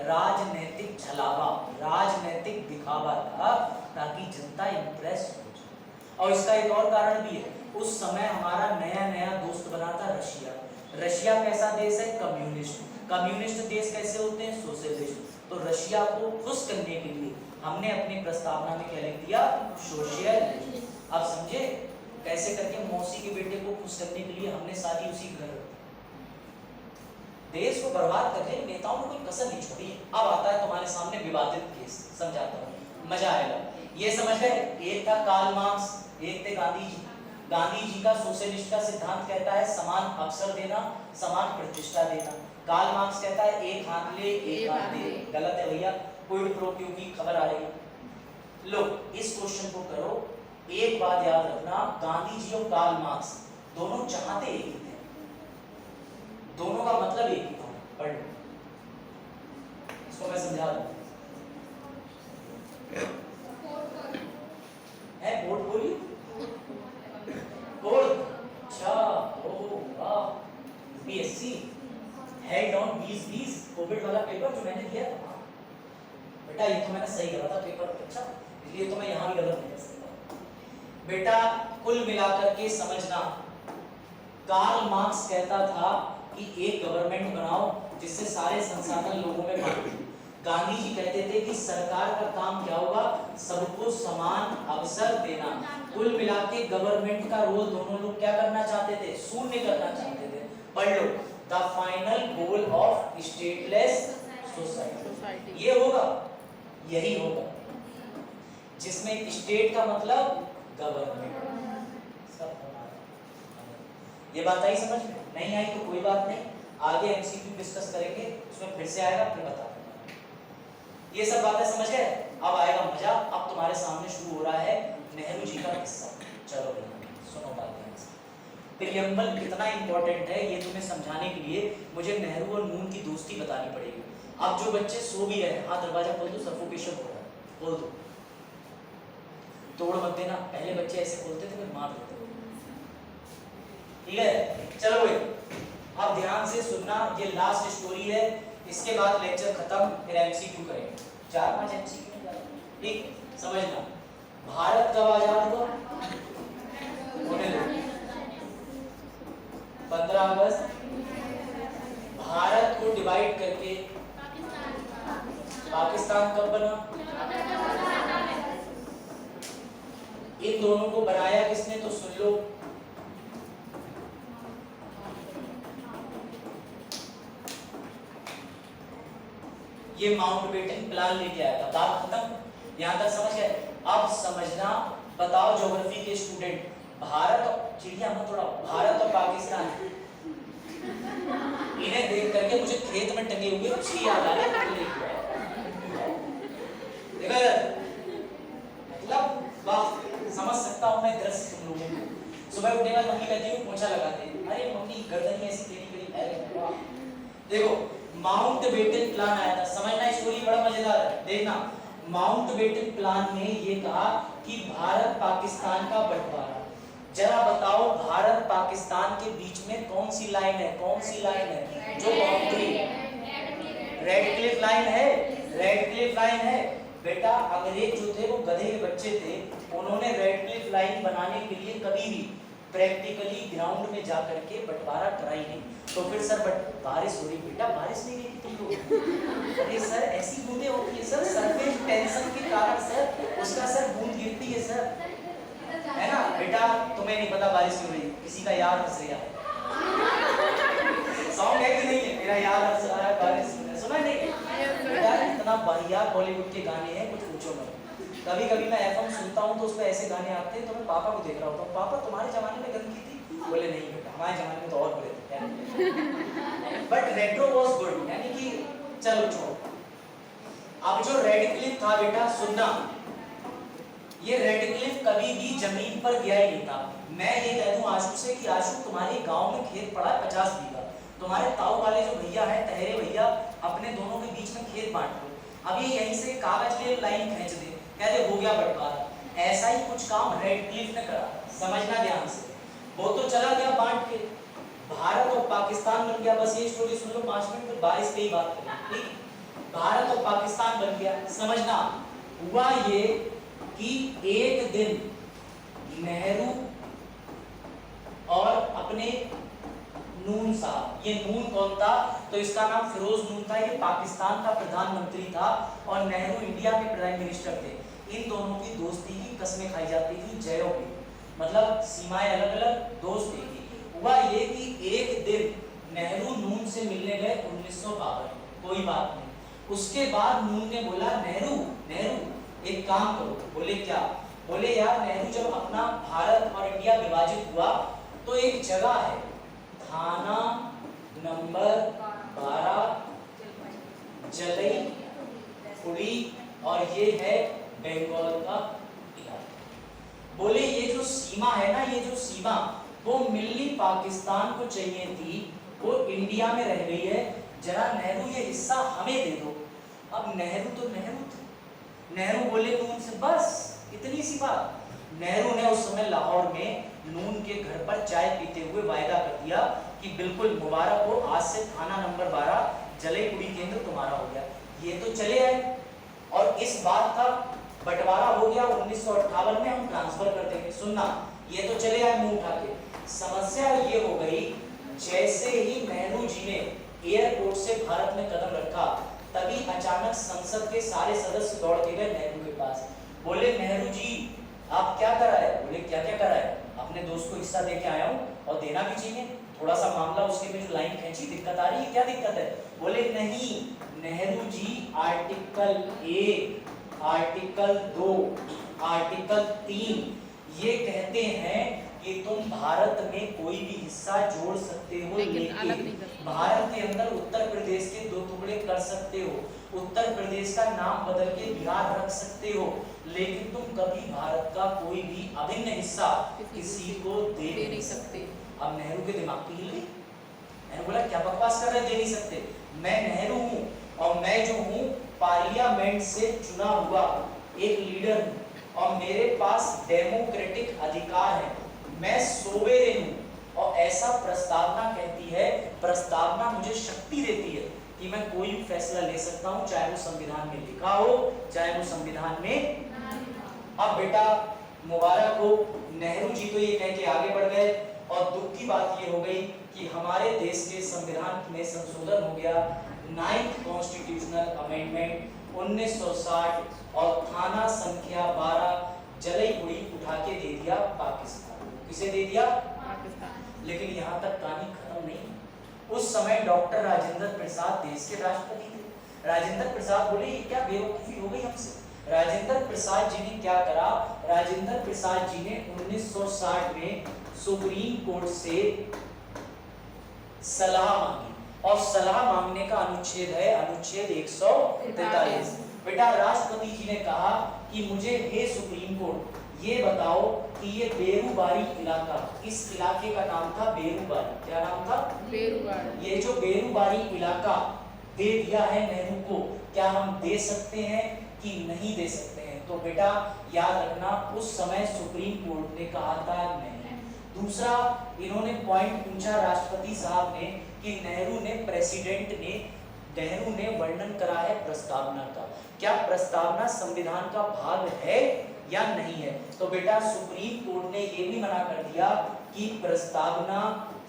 राजनैतिक छलावा, राजनैतिक दिखावा था, ताकि जनता इंप्रेस हो जाए। और इसका एक और कारण भी है, उस समय हमारा नया नया दोस्त बना था रशिया। रशिया कैसा देश है? कम्युनिस्ट। कम्युनिस्ट देश कैसे होते हैं? सोशलिस्ट। तो रशिया को खुश करने के लिए हमने अपनी प्रस्तावना में क्या लिख दिया? सोशलिस्ट। अब समझे कैसे करके मौसी के बेटे को खुश करने के लिए हमने शादी उसी घर, देश को बर्बाद करने नेताओं ने कोई कसर नहीं छोड़ी। अब आता है तुम्हारे सामने विवादित केस, समझाता हूँ, मजा आएगा। ये समझ गए? एक था कार्ल मार्क्स, एक थे गांधी जी। गांधी जी का सोशलिस्ट का सिद्धांत कहता है समान अवसर देना, समान प्रतिष्ठा देना। कार्ल मार्क्स कहता है एक हाथ ले एक हाथ दे। गलत है भैया, क्विड प्रो क्यू की खबर आ रही है। लो इस क्वेश्चन को करो, एक बात याद रखना, गांधी जी और कार्ल मार्क्स दोनों चाहते एक ही थे, दोनों का मतलब एक ही था। पढ़ लो, इसको मैं समझा दूं। है बोर्ड बोलिए, बोर्ड। अच्छा, ओह वाह, बीएससी हेड ऑन 2020 कोविड वाला पेपर जो मैंने दिया था बेटा, ये तो मैंने सही करा था पेपर। अच्छा, इसलिए तो मैं यहाँ भी गलत नहीं कर सकता बेटा। कुल मिलाकर के समझना, कार्ल मार्क्स कहता था कि एक गवर्नमेंट बनाओ जिससे सारे संसाधन लोगों में बांटे। गांधी जी कहते थे कि सरकार का काम क्या होगा? सबको समान अवसर देना। कुल मिलाके गवर्नमेंट का रोल दोनों लोग क्या करना चाहते थे? शून्य करना चाहते थे। पढ़ लो, the final goal of stateless society. ये होगा, यही होगा, जिसमें स्टेट का मतलब गवर्नमेंट। ये बात आई समझ में? नहीं आई तो कोई बात नहीं, आगे एमसीक्यू डिस्कस करेंगे, उसमें फिर से आएगा, फिर बता दूंगा। ये सब बातें समझ गए? अब आएगा मजा। अब तुम्हारे सामने शुरू हो रहा है नेहरू जी का किस्सा। चलो भैया सुनो बात ध्यान से। प्रियम्बल कितना इंपॉर्टेंट है ये तुम्हें समझाने के लिए मुझे नेहरू और नून की दोस्ती बतानी पड़ेगी। अब जो बच्चे सो भी रहे हैं, हाँ दरवाजा खोल दो, सफोकेशन हो रहा है, खोल दो, तोड़ मत देना। पहले बच्चे ऐसे खोलते थे फिर मार देते, ठीक है? चलो भाई अब ध्यान से सुनना, ये लास्ट स्टोरी है, इसके बाद लेक्चर खत्म, फिर एमसीक्यू करेंगे, 4-5 एमसीक्यू, ठीक? समझना। भारत कब आजाद हुआ? होने दो, 15 अगस्त। भारत को डिवाइड करके पाकिस्तान कब बना? इन दोनों को बनाया किसने तो सुन लो। ये माउंटबेटन प्लान लेके आया था। बात खत्म, यहां तक समझ गए? अब समझना, बताओ ज्योग्राफी के स्टूडेंट, भारत, चिड़िया मत थोड़ा, भारत और पाकिस्तान, इन्हें देख करके मुझे खेत में टंगे हुए उसकी याद आ रही है। मतलब वाह, समझ सकता हूं मैं दृश्य तुम लोगों को। सुबह उठने का मम्मी कहती हूँ पोछा लगाते, अरे मम्मी गर्दन ऐसी टेढ़ी करी, अरे वाह। देखो माउंटबेटन प्लान आया था, समझना स्टोरी बड़ा मजेदार है, देखना। माउंटबेटन प्लान ने ये कहा कि भारत पाकिस्तान का बंटवारा। जरा बताओ भारत पाकिस्तान के बीच में कौन सी लाइन है? कौन सी लाइन है जो बाउंड्री? रेड क्लिफ लाइन है, रेड क्लिफ लाइन है। बेटा अंग्रेज जो थे वो गधे के बच्चे थे, उन्होंने रेड क्लिफ लाइन बनाने के लिए कभी भी प्रैक्टिकली ग्राउंड में जाकर के बंटवारा कराई नहीं। तो फिर सर बारिश हो रही, बेटा बारिश नहीं हुई तुम लोग? अरे सर ऐसी बूंदें होती है सर, सरफेस टेंशन के कारण सर, उसका सर बूंद गिरती है सर, है ना? बेटा तुम्हें नहीं पता बारिश हो रही, किसी का यार हंस रहा है, सॉन्ग है कि नहीं है? मेरा यार हंस रहा है बारिश हो रही है, सुना नहीं? बेटा इतना बढ़िया बॉलीवुड के गाने हैं कुछ पूछो मत। कभी कभी मैं एफएम सुनता हूँ तो उसमें ऐसे गाने आते हैं, तो मैं पापा को देख रहा होता हूँ, पापा तुम्हारे जमाने में गंदगी थी? बोले नहीं बेटा हमारे जमाने में तो और बुरे थे। बट रेट्रो वाज गुड, यानी कि चलो छोड़ो। अब जो रेड क्लिफ था बेटा सुनना, ये रेड क्लिफ कभी भी जमीन पर गया ही नहीं था। मैं ये कह दूं आशु से कि आशु तुम्हारे गांव में खेत पड़ा है 50 बीघा, तुम्हारे ताऊ वाले जो भैया हैं टहरे भैया, अपने दोनों के बीच में खेत बांट लो, अब ये यहीं से कागज पे लाइन खींच दे, कहते हो गया बंटवारा। ऐसा ही कुछ काम रेड क्लिफ ने करा, समझना ध्यान से। वो तो चला गया बांट के, भारत और पाकिस्तान बन गया। बस ये स्टोरी सुन लो 5 मिनट, फिर बारिश पे ही बात करेंगे, ठीक? भारत और पाकिस्तान बन गया। समझना हुआ ये कि एक दिन नेहरू और अपने नून साहब, ये नून कौन था तो इसका नाम फिरोज नून था, ये पाकिस्तान का प्रधानमंत्री था और नेहरू इंडिया के प्राइम मिनिस्टर थे। इन दोनों की दोस्ती की कसमें खाई जाती थी जयों की, मतलब सीमाएं अलग अलग, दोस्त एक ही। हुआ ये कि एक दिन नेहरू नून से मिलने गए 1952, कोई बात नहीं। उसके बाद नून ने बोला नेहरू एक काम करो। बोले क्या? बोले यार नेहरू जब अपना भारत और इंडिया विभाजित हुआ तो एक जगह है थाना नंबर 12 जलईगुड़ी और ये है बंगाल का इलाका। बोले ये जो सीमा है ना, ये जो सीमा वो मिलनी पाकिस्तान को चाहिए थी, वो इंडिया में रह गई है, जरा नेहरू ये हिस्सा हमें दे दो। अब नेहरू तो नेहरू थे, नेहरू बोले नून से बस इतनी सी बात। नेहरू ने उस समय लाहौर में नून के घर पर चाय पीते हुए वायदा कर दिया कि बिल्कुल मुबारक हो, आज से थाना नंबर 12 जलईगुड़ी केंद्र तुम्हारा हो गया। ये तो चले आए और इस बात का बंटवारा हो गया 1958 में, हम ट्रांसफर कर देंगे। सुनना, ये तो चले आए मुंह उठा के। समस्या ये हो गई, जैसे ही नेहरू जी ने एयरपोर्ट से भारत में कदम रखा तभी अचानक संसद के सारे सदस्य दौड़ के गए नेहरू के पास। बोले नेहरू जी आप क्या करा है? बोले क्या क्या करा है? अपने दोस्त को हिस्सा देके आया हूँ और देना भी चाहिए, थोड़ा सा मामला उसके में जो लाइन खींची, दिक्कत आ रही है, क्या दिक्कत है? बोले नहीं Nehru ji, article 1, article 2, article 3 ये कहते हैं कि तुम भारत में कोई भी हिस्सा जोड़ सकते हो, लेकिन अलग नहीं कर सकते। भारत के अंदर उत्तर प्रदेश के 2 टुकड़े कर सकते हो, उत्तर प्रदेश का नाम बदल के बिहार रख सकते हो, लेकिन तुम कभी भारत का कोई भी अभिन्न हिस्सा किसी को दे नहीं सकते। अब नेहरू के दिमाग की हिल गई। नेहरू बोला क्या बकवास कर रहे, दे नहीं सकते। मैं नेहरू हूँ और मैं जो हूँ पार्लियामेंट से चुना हुआ एक लीडर हूँ और मेरे पास डेमोक्रेटिक अधिकार है, मैं सोवेरेन हूँ। और ऐसा प्रस्तावना कहती है, प्रस्तावना मुझे शक्ति देती है कि मैं कोई भी फैसला ले सकता हूँ, चाहे वो संविधान में लिखा हो चाहे वो संविधान में। अब बेटा मुबारक हो, नेहरू जी तो ये कह के आगे बढ़ गए और दुख की बात ये हो गई कि हमारे देश के संविधान में संशोधन हो गया, 9th कॉन्स्टिट्यूशनल अमेंडमेंट 1960 और थाना संख्या 12 जलई हुई उठा के दे दिया पाकिस्तान। किसे दे दिया? पाकिस्तान। लेकिन यहाँ तक कहानी खत्म नहीं। उस समय डॉक्टर राजेंद्र प्रसाद देश के राष्ट्रपति थे। राजेंद्र प्रसाद बोले ये क्या बेवकूफी हो गई हमसे। राजेंद्र प्रसाद जी ने क्या करा, राजेंद्र प्रसाद जी ने 1960 में सुप्रीम कोर्ट से सलाह मांगी और सलाह मांगने का अनुच्छेद है अनुच्छेद 143। बेटा राष्ट्रपति जी ने कहा कि मुझे हे सुप्रीम कोर्ट ये बताओ कि ये बेरूबारी इलाका, इस इलाके का नाम था बेरूबारी। क्या नाम था? बेरूबारी। ये जो बेरूबारी इलाका दे दिया है नेहरू को, क्या हम दे सकते हैं कि नहीं दे सकते हैं? तो बेटा याद रखना उस समय सुप्रीम कोर्ट ने कहा था नहीं। दूसरा इन्होंने पॉइंट पूछा राष्ट्रपति साहब ने कि नेहरू ने वर्णन करा है प्रस्तावना का, क्या प्रस्तावना संविधान का भाग है या नहीं है? तो बेटा सुप्रीम कोर्ट ने ये भी मना कर दिया कि प्रस्तावना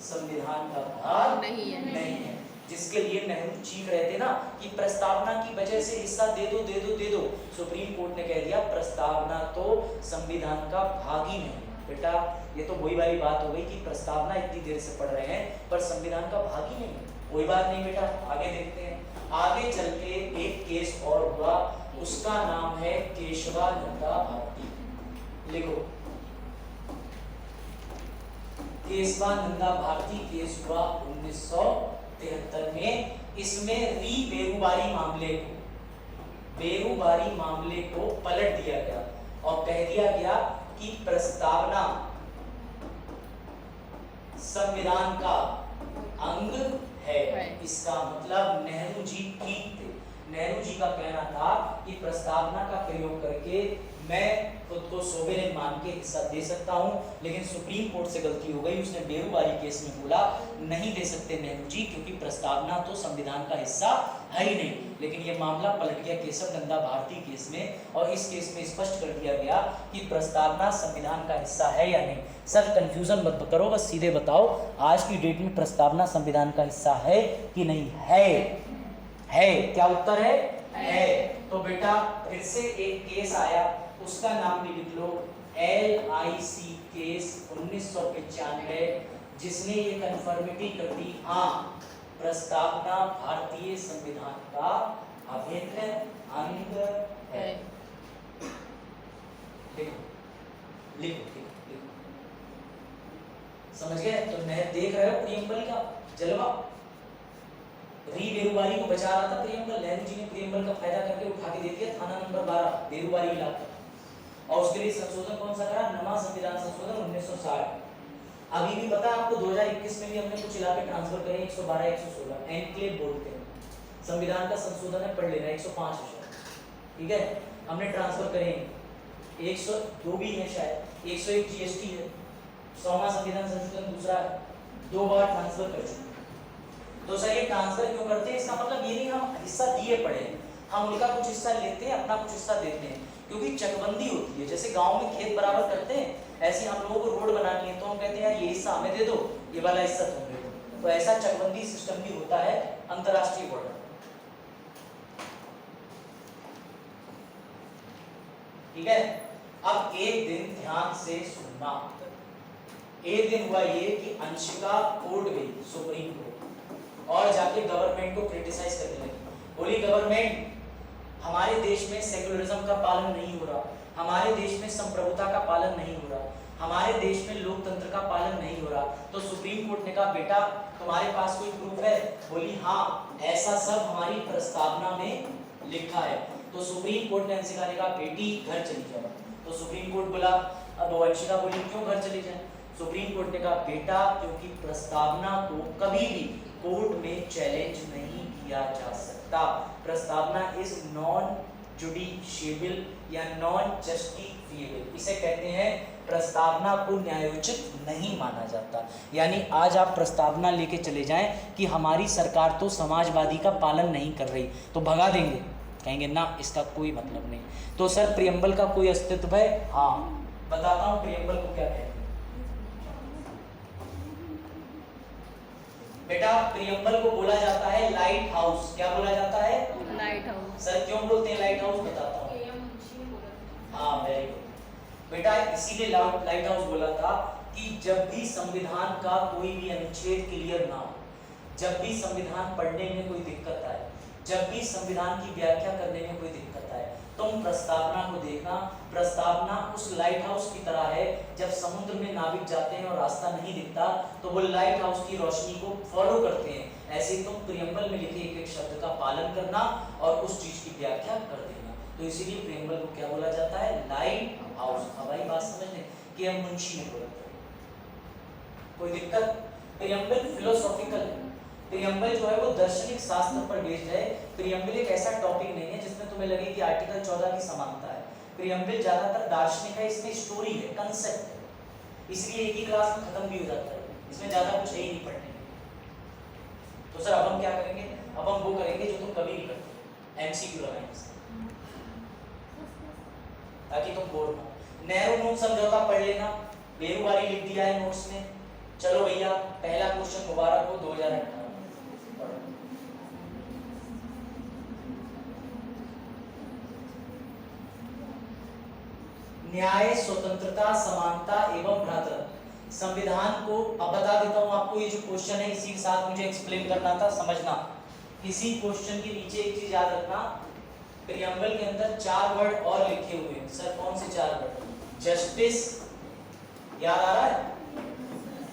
संविधान का भाग नहीं है। जिसके लिए नेहरू चीख रहे थे ना कि प्रस्तावना की वजह से हिस्सा दे दो दे दो दे दो, सुप्रीम कोर्ट ने कह दिया प्रस्तावना तो संविधान का भाग ही नहीं। बेटा ये तो वही वाली बात हो गई कि प्रस्तावना इतनी देर से पढ़ रहे हैं पर संविधान का भाग ही नहीं। कोई बात नहीं बेटा, आगे देखते हैं। आगे चल के एक केस और हुआ, उसका नाम है केशवानंदा भारती। लिखो केशवानंदा भारती केस हुआ 1973 में। इसमें बेरूबारी मामले को पलट दिया गया और कह दिया गया कि प्रस्तावना संविधान का अंग है। इसका मतलब नेहरू जी ठीक थे। नेहरू जी का कहना था कि प्रस्तावना का प्रयोग करके मैं खुद को सोवेरेन मान के हिस्सा दे सकता हूं, लेकिन सुप्रीम कोर्ट से गलती हो गई, उसने बेरूबारी केस में बोला नहीं दे सकते नेहरू जी क्योंकि प्रस्तावना तो संविधान का हिस्सा है ही नहीं। लेकिन ये मामला पलट गया केशवानंदा भारती केस में और इस केस में स्पष्ट कर दिया गया कि प्रस्तावना संविधान का हिस्सा है या नहीं। सर कंफ्यूजन मत करो, बस सीधे बताओ आज की डेट में प्रस्तावना संविधान का हिस्सा है कि नहीं है? क्या उत्तर है? तो बेटा फिर से एक केस आया, उसका नाम भी लिख लो, LIC केस 1995, जिसने ये कन्फर्मिटी कर दी हाँ प्रस्तावना भारतीय संविधान का अभिन्न अंग है। लिखो समझ गए? तो मैं देख रहे हो प्रियम्बल का जलवा। बेरूबारी को बचा रहा था प्रियम्बल, नेहरू जी ने प्रियम्बल का फायदा करके उठा के दे दिया थाना नंबर 12 बेरूबारी इलाका, और उसके लिए संशोधन कौन सा करा? नवा संविधान संशोधन 1960। अभी भी पता है आपको 2021 में भी हमने कुछ इलाके ट्रांसफर करे 112 116 एनक्लेव बोलते हैं। संविधान का संशोधन है, पढ़ लेना 105 विषय, ठीक है? हमने ट्रांसफर करे 102 भी है शायद, 101 GST है, 100वां संविधान संशोधन दूसरा है, 2 बार ट्रांसफर कर चुके। तो सर ये ट्रांसफर क्यों करते हैं? इसका मतलब ये नहीं हम हिस्सा दिए पड़े हैं, हम उनका कुछ हिस्सा लेते हैं अपना कुछ हिस्सा देते हैं, क्योंकि चकबंदी होती है। जैसे गांव में खेत बराबर करते हैं, ऐसे हम लोगों को रोड बनानी है तो हम कहते हैं यार ये हिस्सा हमें दे दो, ये वाला हिस्सा तुम दे दो। तो ऐसा चकबंदी सिस्टम भी होता है अंतरराष्ट्रीय बॉर्डर। ठीक है? अब एक दिन ध्यान से सुनना। एक दिन हुआ ये कि अंशिका कोर्ट गई सुप्रीम कोर्ट और जाके गवर्नमेंट को क्रिटिसाइज करने लगी। बोली गवर्नमेंट हमारे देश में सेक्युलरिज्म का पालन नहीं हो रहा, हमारे देश में संप्रभुता का पालन नहीं हो रहा, हमारे देश में लोकतंत्र का पालन नहीं हो रहा, तो सुप्रीम कोर्ट ने कहा बेटा तुम्हारे पास कोई प्रूफ है? बोली हाँ, ऐसा सब हमारी प्रस्तावना में लिखा है। तो सुप्रीम कोर्ट ने उनसे कहा बेटी घर चली जाओ। तो सुप्रीम कोर्ट बोला, अब वंशिका बोली क्यों घर चली जाए? सुप्रीम कोर्ट ने कहा बेटा क्योंकि प्रस्तावना को कभी भी कोर्ट में चैलेंज नहीं किया जा सकता। प्रस्तावना इज नॉन जुडिशिएबल या नॉन जस्टिफिएबल, इसे कहते हैं प्रस्तावना को न्यायोचित नहीं माना जाता। यानी आज आप प्रस्तावना लेके चले जाएं कि हमारी सरकार तो समाजवादी का पालन नहीं कर रही, तो भगा देंगे, कहेंगे ना इसका कोई मतलब नहीं। तो सर प्रियम्बल का कोई अस्तित्व है? हाँ, बताता हूँ प्रियम्बल को क्या कहते हैं। बेटा प्रियम्बल को बोला जाता है लाइट हाउस। क्या बोला जाता है? Light house. सर क्यों बोलते हैं लाइट हाउस, बताता हूँ। हाँ वेरी गुड बेटा, इसीलिए लाइट हाउस बोला था कि जब भी संविधान का कोई भी अनुच्छेद क्लियर ना हो, जब भी संविधान पढ़ने में कोई दिक्कत आए, जब भी संविधान की व्याख्या करने में कोई दिक्कत आए, तुम प्रस्तावना को देखना। प्रस्तावना उस लाइट हाउस की तरह है, जब समुद्र में नाविक जाते हैं और रास्ता नहीं दिखता तो वो लाइट हाउस की रोशनी को फॉलो करते हैं। ऐसे ही तुम प्रियम्बल में लिखे एक एक शब्द का पालन करना और उस चीज की व्याख्या कर देना। तो इसीलिए प्रियम्बल को क्या बोला जाता है? Light house. हमारी बात समझने कि हम मुंशी ने बोला था, कोई दिक्कत? प्रियम्बल फिलोसॉफिकल है, प्रियम्बल जो है वो दार्शनिक शास्त्र पर बेस्ड है। प्रियम्बल एक ऐसा टॉपिक नहीं है जिसमें तुम्हें लगे कि आर्टिकल 14 की समानता है। प्रियम्बल ज्यादातर दार्शनिक है, इसमें स्टोरी है, कंसेप्ट है, इसलिए एक ही क्लास में खत्म भी हो जाता है, इसमें ज्यादा कुछ है ही नहीं पढ़ने में। तो सर अब हम क्या करेंगे? अब हम वो करेंगे जो तुम कभी नहीं करते, एमसीक्यू लगाएंगे ताकि तुम बोर हो। नेहरू नून समझौता पढ़ लेना, बेरुवारी लिख दिया है नोट्स में। चलो भैया पहला क्वेश्चन मुबारक हो 2018। न्याय, स्वतंत्रता, समानता एवं भ्रातृत्व। संविधान को अब बता देता हूं आपको, ये जो क्वेश्चन है इसी के साथ मुझे एक्सप्लेन करना था, समझना। इसी क्वेश्चन के नीचे एक चीज याद रखना, प्रियम्बल के अंदर 4 वर्ड और लिखे हुए हैं। सर कौन से 4 वर्ड? जस्टिस, याद आ रहा है?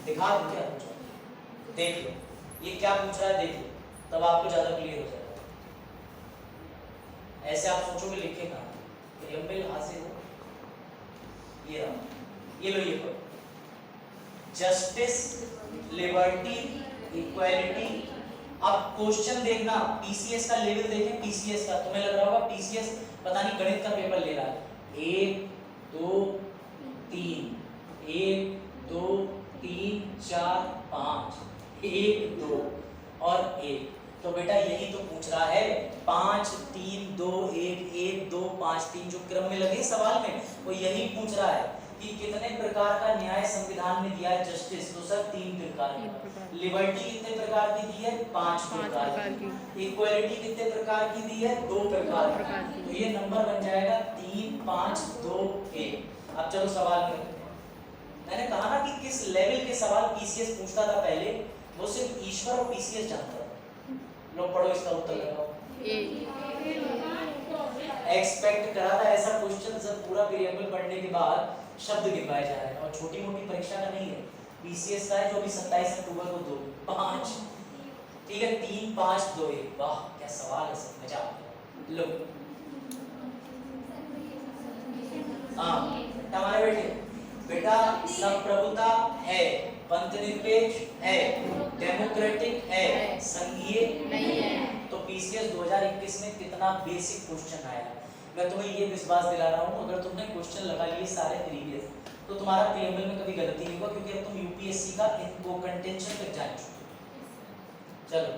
दिखा दूं क्या? देख लो, ये क्या पूछ रहा है देख लो, तब आपको ज्यादा क्लियर हो जाएगा। ऐसे आप सोचोगे लिखे कहां? प्रियम्बल हासिल हो, ये रहा, ये लो, ये पढ़ो, जस्टिस, लिबर्टी, इक्वालिटी। अब क्वेश्चन देखना, पीसीएस का लेवल देखें, पीसीएस का तुम्हें लग रहा होगा पीसीएस पता नहीं गणित का पेपर ले रहा है। 1 2 3 1 2 3 4 5 1 2 और 1। तो बेटा यही तो पूछ रहा है, 5 3 2 1 1 2 5 3 जो क्रम में लगे सवाल में, वो यही पूछ रहा है कि कितने प्रकार का न्याय संविधान में दिया है जस्टिस। तो सर 3 प्रकार की। लिबर्टी कितने प्रकार की दी है? 5 प्रकार की। इक्वालिटी कितने प्रकार की दी है? 2 प्रकार की। तो ये नंबर बन जाएगा 3 5 2 1। अब चलो सवाल में, मैंने कहा ना कि किस लेवल के सवाल पीसीएस पूछता था पहले, वो सिर्फ ईश्वर और पीसीएस जानता था। लो पढ़ो, इसका उत्तर लगाओ। एक्सपेक्ट करा था ऐसा क्वेश्चन सर, पूरा प्रियम्बल पढ़ने के बाद शब्द गिनवाए जा रहे हैं, और छोटी मोटी परीक्षा का नहीं है, पीसीएस का है जो भी 27 अक्टूबर को 2 5 ठीक है 3 5 2 1। वाह क्या सवाल है सर, मजा आ गया। लो हाँ हमारे बेटा संप्रभुता है, पंथनिरपेक्ष है, डेमोक्रेटिक है, संघीय नहीं है। तो पीसीएस 2021 में कितना बेसिक क्वेश्चन आया। मैं तुम्हें ये विश्वास दिला रहा हूँ, अगर तुमने क्वेश्चन लगा लिए सारे प्रीवियस, तो तुम्हारा प्रीएमएल में कभी गलती नहीं होगा, क्योंकि अब तुम यूपीएससी का इनको कंटेंशन तक जान चुके हो। चलो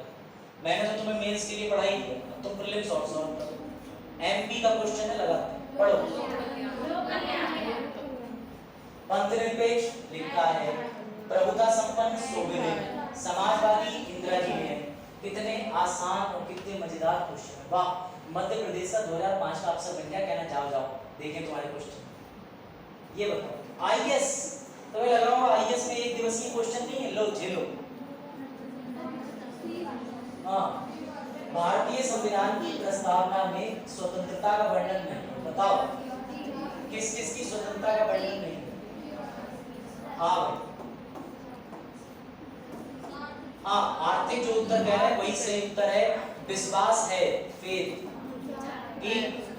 मैंने तो तुम्हें मेंस के लिए पढ़ाई की, अब तुम प्रीलिम्स और सॉल्व करो। एमपी का क्वेश्चन है, लगाते हैं, पढ़ो। पंथनिरपेक्ष लिखा है, प्रभुता संपन्न सोविनियन, समाजवादी इंदिरा जी ने। कितने आसान और कितने मजेदार क्वेश्चन है। वाह, मध्य प्रदेश का 2005 का अफसर बन गया, कहना जाओ जाओ देखें तुम्हारे क्वेश्चन। ये बताओ आईएएस, तुम्हें लग रहा होगा आईएएस में एक दिवसीय क्वेश्चन नहीं है, लो झेलो। हाँ, भारतीय संविधान की प्रस्तावना में स्वतंत्रता का वर्णन नहीं है, बताओ। किस किस की स्वतंत्रता का वर्णन नहीं है? हाँ भाई, हाँ, आर्थिक जो उत्तर कह रहा है वही सही उत्तर है, विश्वास है, फेथ।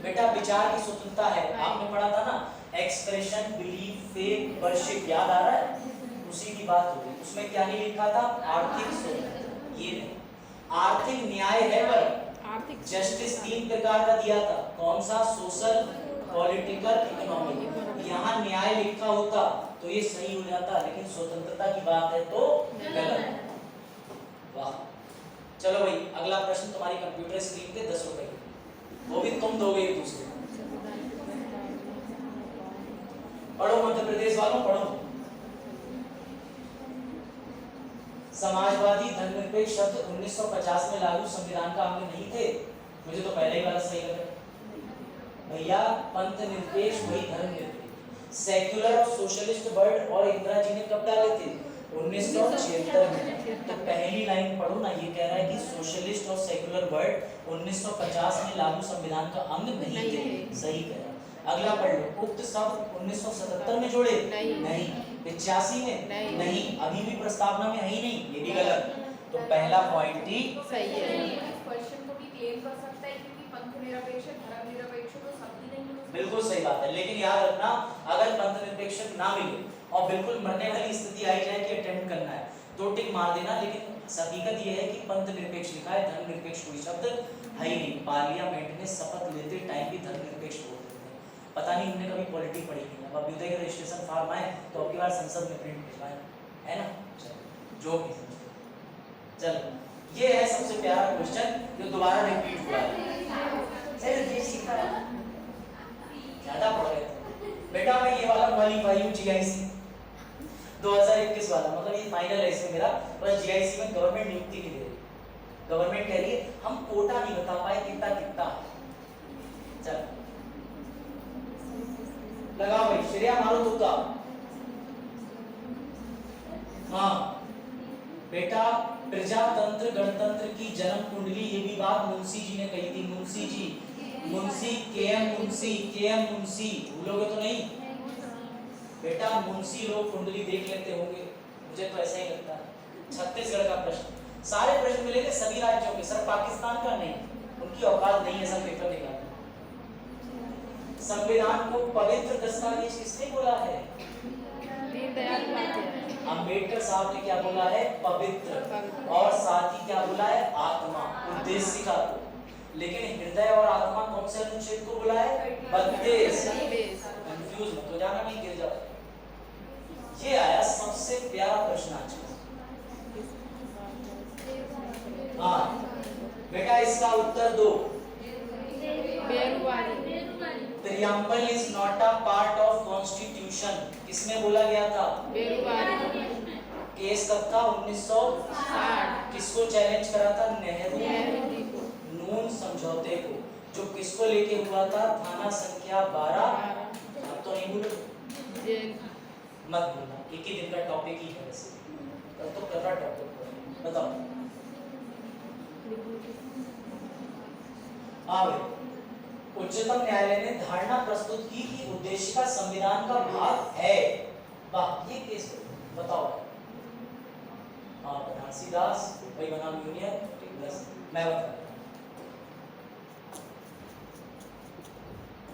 बेटा विचार की स्वतंत्रता है, आपने पढ़ा था ना, एक्सप्रेशन, बिलीफ, फेथ, वर्शिप, याद आ रहा है? उसी की बात हो रही, उसमें क्या नहीं लिखा था? आर्थिक स्वतंत्रता, ये नहीं। आर्थिक न्याय है, पर जस्टिस 3 प्रकार का दिया था, कौन सा? Social, political, economic. यहाँ न्याय लिखा होता तो ये सही हो जाता, लेकिन स्वतंत्रता की बात है तो गलत। वाह, चलो भाई, अगला प्रश्न तुम्हारी कंप्यूटर स्क्रीन पे 10 रुपए, वो भी तुम दोगे एक दूसरे को। पढ़ो मध्य प्रदेश वालों, पढ़ो। समाजवादी धर्मनिरपेक्ष शब्द 1950 में लागू संविधान का अंग नहीं थे। मुझे तो पहले ही वाला सही लगा भैया, पंथ निरपेक्ष वही धर्मनिरपेक्ष। सेक्युलर और सोशलिस्ट वर्ड और इंदिरा जी ने कब डाले थे? 1976 में। तो पहली लाइन पढ़ो ना, ये कह रहा है कि सोशलिस्ट और सेक्युलर वर्ड 1950 में लागू संविधान का अंग नहीं थे, सही कह रहा। अगला पढ़ लो, उक्त शब्द 1977 में जोड़े? नहीं। 85 में? नहीं। अभी भी प्रस्तावना में है ही नहीं, ये भी गलत। तो पहला पॉइंट ही सही है। इस क्वेश्चन को भी क्लेम कर सकता है क्योंकि पंथ निरपेक्ष, धर्म निरपेक्ष तो शब्द ही नहीं है। बिल्कुल सही बात है, लेकिन याद रखना, अगर पंथ निरपेक्ष ना मिले और बिल्कुल मरने वाली स्थिति आई जाए कि अटेम्प्ट करना है, तो टिक मार देना, लेकिन हकीकत ये है कि पंथ निरपेक्ष लिखा है, धर्म निरपेक्ष कोई शब्द है ही नहीं। पार्लियामेंट में शपथ लेते टाइम भी धर्म निरपेक्ष बोलते थे। पता नहीं हमने कभी पॉलिटिक्स पढ़ी नहीं। अब अभ्युदय के रजिस्ट्रेशन फॉर्म आए तो अब की बार संसद में प्रिंट भिजवाएं, है ना? जो भी, चलो, ये है सबसे प्यारा क्वेश्चन जो दोबारा रिपीट हुआ है। सर ये सीखा है, ज्यादा पढ़ रहे थे बेटा। मैं ये वाला क्वालिफाई जीआईसी 2021 वाला, मतलब ये फाइनल है इसमें मेरा, बस जीआईसी में गवर्नमेंट नियुक्ति नहीं दे रही। गवर्नमेंट कह रही है हम कोटा नहीं बता पाए कितना कितना। चल लगाओ भाई, श्रेया मारो तुक्का। हाँ बेटा, प्रजातंत्र गणतंत्र की जन्म कुंडली, ये भी बात मुंशी जी ने कही थी। मुंशी जी, मुंशी केएम मुंशी, भूलोगे तो नहीं बेटा? मुंशी लोग कुंडली देख लेते होंगे, मुझे तो ऐसा ही लगता है। छत्तीसगढ़ का प्रश्न, सारे प्रश्न मिलेंगे सभी राज्यों के, सर पाकिस्तान का नहीं, उनकी औकात नहीं है सब पेपर निकालने। संविधान को पवित्र दस्तावेज किसने बोला है? दीनदयाल उपाध्याय। अंबेडकर साहब ने क्या बोला है? पवित्र। और साथ ही क्या बोला है? आत्मा, उद्देशिका को। लेकिन हृदय और आत्मा कौन से अनुच्छेद को बोला है? 32। कंफ्यूज मत हो जाना, नहीं गिर जाओ। ये आया सबसे प्यारा प्रश्न आज का। हाँ बेटा, इसका उत्तर दो। Preamble is not a part of constitution, किसने बोला गया था? केस कब था? 1960। किसको चैलेंज करा था? नेहरू नून समझौते को, जो किसको लेके हुआ था? थाना संख्या 12। अब तो नहीं भूलो, मत भूलना, एक ही दिन का टॉपिक ही है वैसे, कल तो कर रहा टॉपिक। बताओ। हाँ भाई, उच्चतम न्यायालय ने धारणा प्रस्तुत की कि उद्देश्य का संविधान का भाग है। वाह, ये केस बताओ। हाँ, बनारसी दास भाई बनाम यूनियन, मैं बता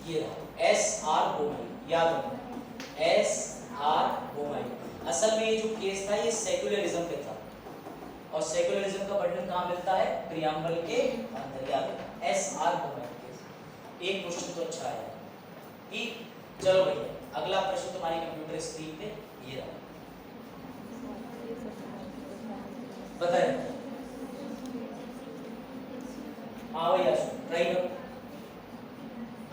ये रहा एस.आर. बोमाई, याद रखना एस.आर. बोमाई। असल में ये जो केस था ये सेक्युलरिज्म पे था, और सेक्युलरिज्म का वर्णन कहाँ मिलता है? प्रियम्बल के अंदर, याद रखना एस.आर. बोमाई। एक क्वेश्चन तो अच्छा है, ठीक। चलो भैया, अगला प्रश्न तुम्हारी कंप्यूटर स्क्रीन पे ये रहा, बताइए। हाँ भैया, ट्राई करो।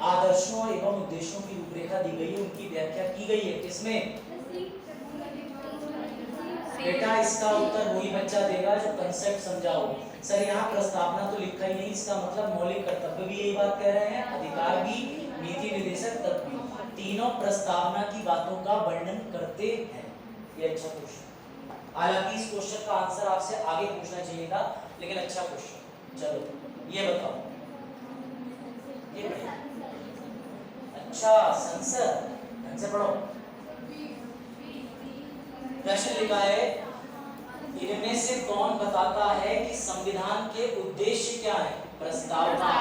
आदर्शों एवं उद्देश्यों की रूपरेखा दी गई है, उनकी व्याख्या की गई है किसमें? बेटा, इसका उत्तर वही बच्चा देगा जो कंसेप्ट समझाओ। सर यहाँ प्रस्तावना तो लिखा ही नहीं, इसका मतलब मौलिक कर्तव्य भी यही बात कह रहे हैं, अधिकार भी, नीति निर्देशक तत्व भी, तीनों प्रस्तावना की बातों का वर्णन करते हैं। ये अच्छा क्वेश्चन, हालांकि इस क्वेश्चन का आंसर आपसे आगे पूछना चाहिए था, लेकिन अच्छा क्वेश्चन। चलो ये बताओ, ये अच्छा, संसद, ढंग से पढ़ो। प्रश्न लिखा है, इनमें से कौन बताता है कि संविधान के उद्देश्य क्या है? प्रस्तावना।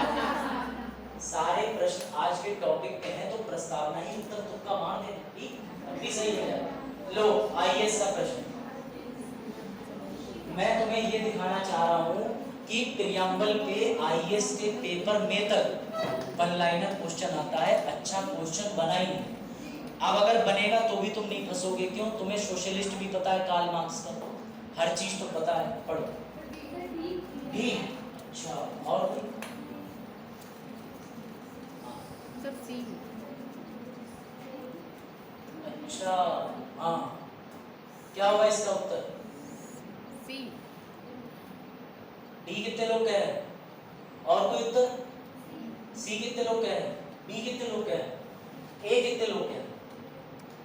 सारे प्रश्न आज के टॉपिक पे हैं तो प्रस्तावना ही उत्तर तुक्का मार दे, ठीक? अभी सही है। लो आईएएस का प्रश्न, मैं तुम्हें ये दिखाना चाह रहा हूं कि प्रियम्बल के आईएएस के पेपर में तक वन लाइनर क्वेश्चन आता है, अच्छा क्वेश्चन बना ही नहीं। अब अगर बनेगा तो भी तुम नहीं फंसोगे, क्यों? तुम्हें सोशलिस्ट भी पता है, कार्ल मार्क्स का हर चीज तो पता है, पढ़ो भी। अच्छा, और कोई? सर सी। अच्छा, हाँ, क्या होगा इसका उत्तर? सी। डी कितने लोग कह रहे हैं? और कोई उत्तर? सी कितने लोग कह रहे हैं? बी कितने लोग कह रहे हैं? ए कितने लोग कह रहे हैं?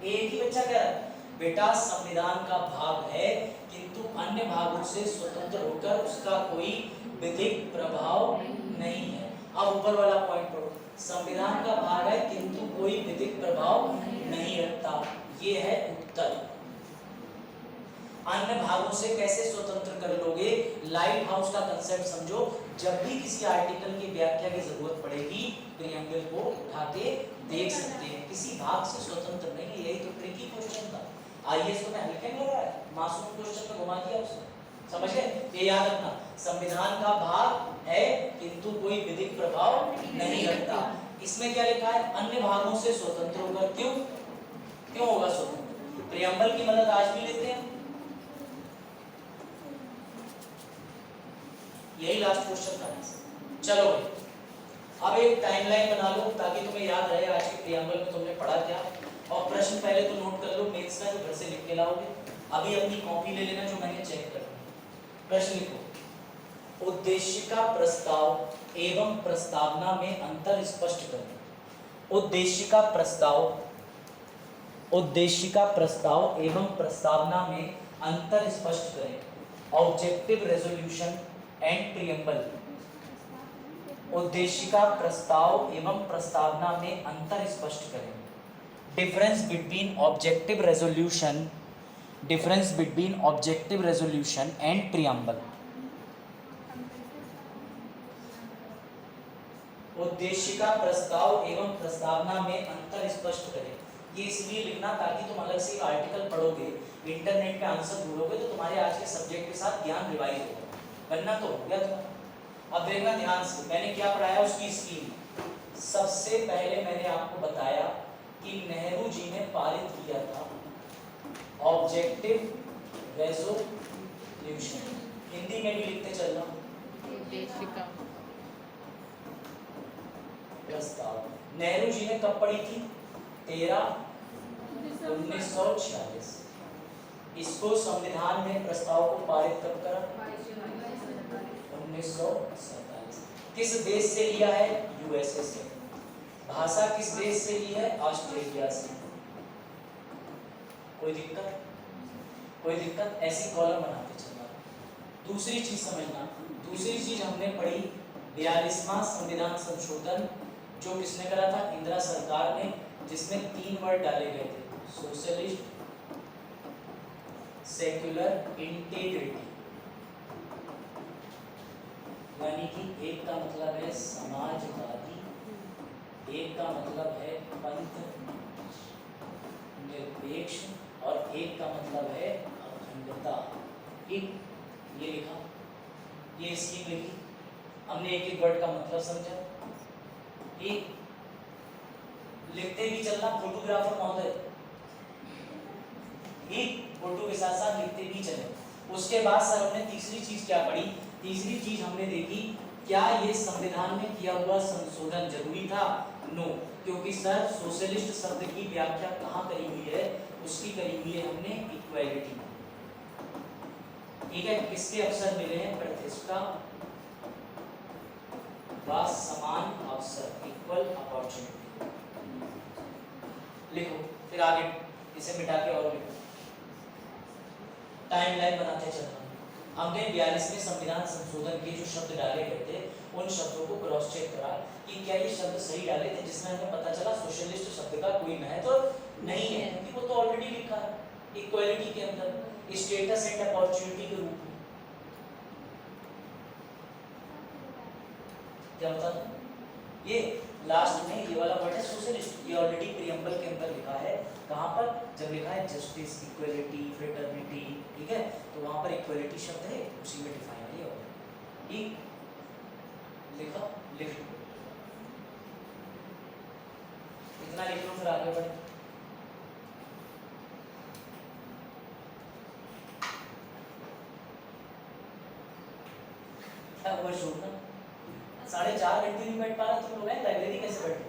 एक ही बच्चा कह रहा है बेटा संविधान का भाग है किंतु अन्य भागों से स्वतंत्र होकर उसका कोई विधिक प्रभाव नहीं है। अब ऊपर वाला पॉइंट पढ़ो, संविधान का भाग है किंतु कोई विधिक प्रभाव नहीं रखता, ये है उत्तर। अन्य भागों से कैसे स्वतंत्र कर लोगे? लाइट हाउस का कंसेप्ट समझो, जब भी किसी आर्टिकल की व्याख्या की जरूरत पड़ेगी प्रियम्बल को उठा के देख सकते हैं, किसी भाग से स्वतंत्र नहीं। यही तो ट्रिकी क्वेश्चन था, आईएएस को मैं हल्के में लगाया, मासूम क्वेश्चन में घुमा दिया उसने, समझ गए? ये याद रखना, संविधान का भाग है किंतु कोई विधिक प्रभाव नहीं रखता। इसमें क्या लिखा है? अन्य भागों से स्वतंत्र होकर। क्यों क्यों होगा स्वतंत्र? प्रियम्बल की मदद आज भी लेते हैं। यही लास्ट क्वेश्चन था। चलो अब एक टाइमलाइन बना लो ताकि तुम्हें याद रहे आज के प्रियम्बल में तुमने पढ़ा क्या, और प्रश्न पहले तो नोट कर लो, मेंस का जो घर से लिख के लाओगे। अभी अपनी कॉपी ले लेना जो मैंने चेक कर। प्रश्न लिखो, उद्देश्य का प्रस्ताव एवं प्रस्तावना में अंतर स्पष्ट करें। उद्देश्य का प्रस्ताव एवं प्रस्तावना में अंतर स्पष्ट करें। Objective resolution and preamble. उद्देश्य का प्रस्ताव एवं प्रस्तावना में अंतर स्पष्ट करें। Difference between objective resolution and preamble. उद्देश्य का प्रस्ताव एवं प्रस्तावना में अंतर स्पष्ट करें। ये इसलिए लिखना ताकि तुम अलग से आर्टिकल पढ़ोगे, इंटरनेट पे आंसर ढूंढोगे तो तुम्हारे आज के सब्जेक्ट के साथ ज्ञान रिवाइज होगा, वरना तो हो गया तुम्हारा। अब देखना ध्यान से, मैंने क्या पढ़ाया उसकी स्कीम। सबसे पहले मैंने आपको बताया कि नेहरू जी ने पारित किया था ऑब्जेक्टिव रेजोल्यूशन, हिंदी में भी लिखते चलना उद्देश्य का प्रस्ताव। नेहरू जी ने कब पढ़ी थी? 13/1946। इसको संविधान में प्रस्ताव को पारित कब करा? 1947। किस देश से लिया है? यूएसए से। भाषा किस देश से ली है? ऑस्ट्रेलिया से। कोई दिक्कत? ऐसी कॉलम बनाते चलना। दूसरी चीज समझना, दूसरी चीज हमने पढ़ी 42वां संविधान संशोधन, जो किसने करा था? इंदिरा सरकार ने, जिसमें 3 वर्ड डाले गए थे, सोशलिस्ट, सेक्युलर, इंटीग्रिटी। यानी कि एक का मतलब है समाजवादी, एक का मतलब है पंथ निरपेक्ष, और एक का मतलब है अखंडता। ठीक, ये लिखा, ये स्कीम लिखी हमने, एक एक वर्ड का मतलब समझा। एक लिखते भी चलना, फोटोग्राफर महोदय, एक फोटो के साथ साथ लिखते भी चले। उसके बाद सर हमने तीसरी चीज क्या पढ़ी? तीसरी चीज हमने देखी, क्या ये संविधान में किया हुआ संशोधन जरूरी था? नो, क्योंकि सर सोशलिस्ट शब्द की व्याख्या कहाँ करी हुई है? उसकी करी हुई है हमने इक्वालिटी। ठीक है, किसके अवसर मिले हैं? प्रतिष्ठा व समान अवसर, इक्वल अपॉर्चुनिटी। लिखो, फिर आगे इसे मिटा के और लिखो, टाइमलाइन बनाते चलना। हमने 42वें संविधान संशोधन के जो शब्द डाले गए थे उन शब्दों को क्रॉस चेक करा कि क्या ये शब्द सही डाले थे, जिसमें हमें पता चला सोशलिस्ट शब्द का कोई महत्व नहीं है, क्योंकि वो तो ऑलरेडी लिखा है इक्वालिटी के अंदर स्टेटस एंड अपॉर्चुनिटी के रूप में। क्या बता दूं? ये लास्ट में ये वाला वर्ड है सोशलिस्ट, ये ऑलरेडी प्रीएम्बल के अंदर लिखा है। कहाँ पर? जब लिखा है जस्टिस, इक्वालिटी, फ्रेटर्निटी, ठीक है, तो वहां पर इक्वालिटी शब्द है, उसी में डिफाइन है ये होगा। ठीक, लिखा, लिख लो, इतना लिख लो, फिर आगे बढ़े। क्या हुआ छोड़ना? 4.5 घंटे नहीं बैठ पा रहा तुम लोग, हैं लाइब्रेरी कैसे बैठो?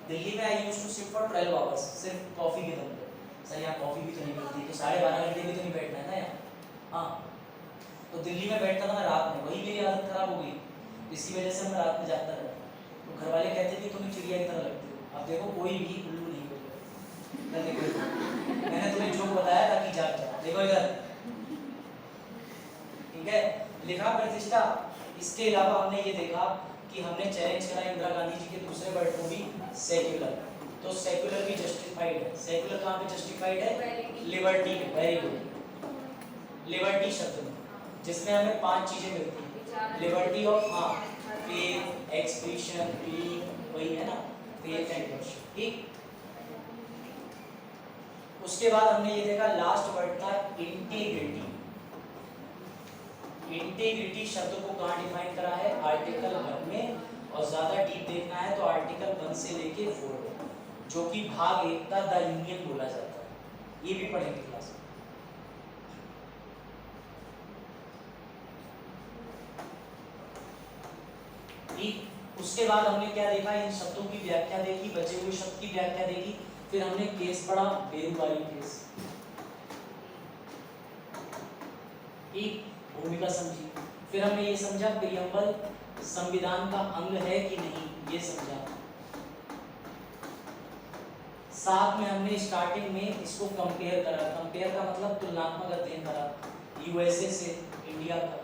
दिल्ली में I used to sit for 12 hours, सिर्फ कॉफी के दम पे। सर यहाँ कॉफी भी तो नहीं मिलती, तो 12.5 घंटे भी तो नहीं बैठना है ना यहाँ। हाँ, तो दिल्ली में बैठता था मैं रात में, वही मेरी आदत खराब हो गई, इसकी वजह से मैं रात में जागता रहता। तो घर वाले कहते थे तुम्हें चिड़िया की तरह लगती हो। अब देखो कोई भी उल्लू नहीं बोलेगा, मैंने तुम्हें जो बताया ताकि जाग जाओ। देखो इधर, ठीक है, लिखा प्रतिष्ठा। इसके अलावा हमने ये देखा कि हमने चैलेंज करा इंदिरा गांधी जी के दूसरे वर्ड को भी, सेक्युलर। तो सेक्युलर भी जस्टिफाइड है। सेक्युलर कहाँ पे जस्टिफाइड है? लिबर्टी में। वेरी गुड, लिबर्टी शब्द में, जिसमें हमें 5 चीजें मिलती हैं। लिबर्टी ऑफ, हाँ, फेथ, एक्सप्रेशन, बिलीफ, वही है ना, फेथ एंड वर्शिप। ठीक, उसके बाद हमने ये देखा लास्ट वर्ड था इंटीग्रिटी। इंटीग्रिटी शब्द को कहाँ डिफाइन करा है? आर्टिकल 1 में, और ज्यादा डीप देखना है तो आर्टिकल 1 से लेके 4, जो कि भाग 1 का द यूनियन बोला जाता है। ये भी पढ़ेंगे क्लास में। ठीक, उसके बाद हमने क्या देखा? इन शब्दों की व्याख्या देखी, बचे हुए शब्द की व्याख्या देखी, फिर हमने केस पढ़ा, बेरुबारी केस। ठीक, भूमिका समझी, फिर हमने ये समझा प्रियम्बल संविधान का अंग है कि नहीं, ये समझा। साथ में हमने स्टार्टिंग में इसको कंपेयर करा। कंपेयर का मतलब तुलनात्मक अध्ययन करा, यूएसए से इंडिया का।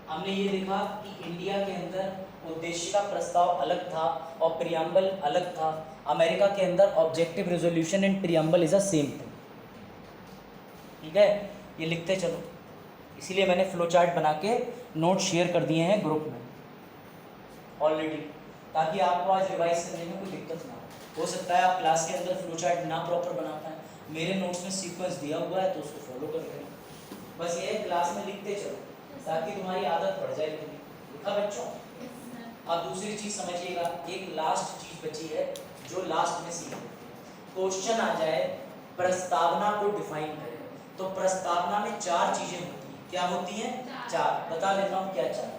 हमने ये देखा कि इंडिया के अंदर उद्देश्य का प्रस्ताव अलग था और प्रियम्बल अलग था। अमेरिका के अंदर objective resolution and preamble is a same thing. ठीक है, ये लिखते चलो, इसीलिए मैंने फ्लो चार्ट बना के नोट शेयर कर दिए हैं ग्रुप में ऑलरेडी, ताकि आपको आज रिवाइज करने में कोई दिक्कत ना हो सकता है आप क्लास के अंदर फ्लो चार्ट ना प्रॉपर बना पाएं, मेरे नोट्स में सीक्वेंस दिया हुआ है तो उसको फॉलो कर लेना। बस ये है क्लास में लिखते चलो ताकि तुम्हारी आदत पड़ जाए। लिखा बच्चों? अब दूसरी चीज समझिएगा, एक लास्ट चीज बची है जो लास्ट में सीख, क्वेश्चन आ जाए प्रस्तावना को डिफाइन करें, तो प्रस्तावना में 4 चीजें होती हैं। क्या होती हैं? 4। बता देता हूं क्या 4।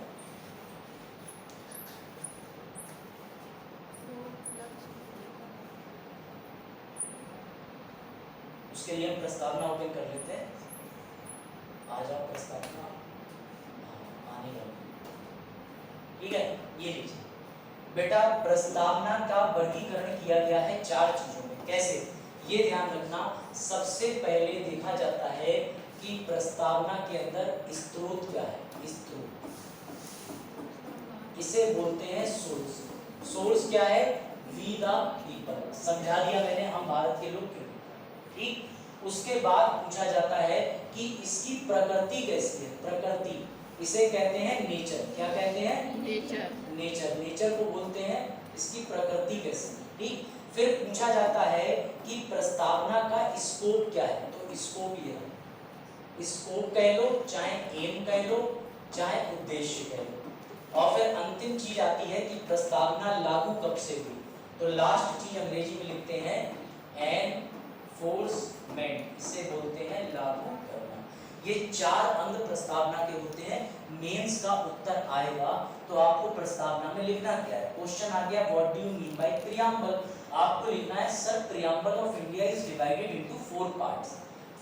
उसके लिए हम प्रस्तावना ओपन कर लेते हैं। आ जाओ प्रस्तावना, आने लगे। ठीक है, ये लीजिए बेटा, प्रस्तावना का वर्गीकरण किया गया है 4 चीजों में। कैसे? ये ध्यान रखना, सबसे पहले देखा जाता है कि प्रस्तावना के अंदर स्रोत क्या है। स्रोत, इसे बोलते हैं सोर्स। सोर्स क्या है? We the people. समझा दिया मैंने, हम भारत के लोग क्यों। ठीक, उसके बाद पूछा जाता है कि इसकी प्रकृति कैसी है। प्रकृति, इसे कहते हैं नेचर। क्या कहते हैं? नेचर। नेचर, नेचर को बोलते हैं इसकी प्रकृति कैसी। ठीक, फिर पूछा जाता है कि प्रस्तावना का स्कोप क्या है। तो स्कोप ये है, स्कोप कह लो, चाहे एम कह लो, चाहे उद्देश्य कह लो। और फिर अंतिम चीज आती है कि प्रस्तावना लागू कब से हुई। तो लास्ट चीज अंग्रेजी में लिखते हैं एनफोर्समेंट, इसे बोलते हैं लागू करना। ये 4 अंग प्रस्तावना के होते हैं। मेंस का उत्तर आएगा तो आपको प्रस्तावना में लिखना क्या है। क्वेश्चन आ गया what do you mean by preamble, आपको लिखना है sir preamble of India is divided into 4 parts.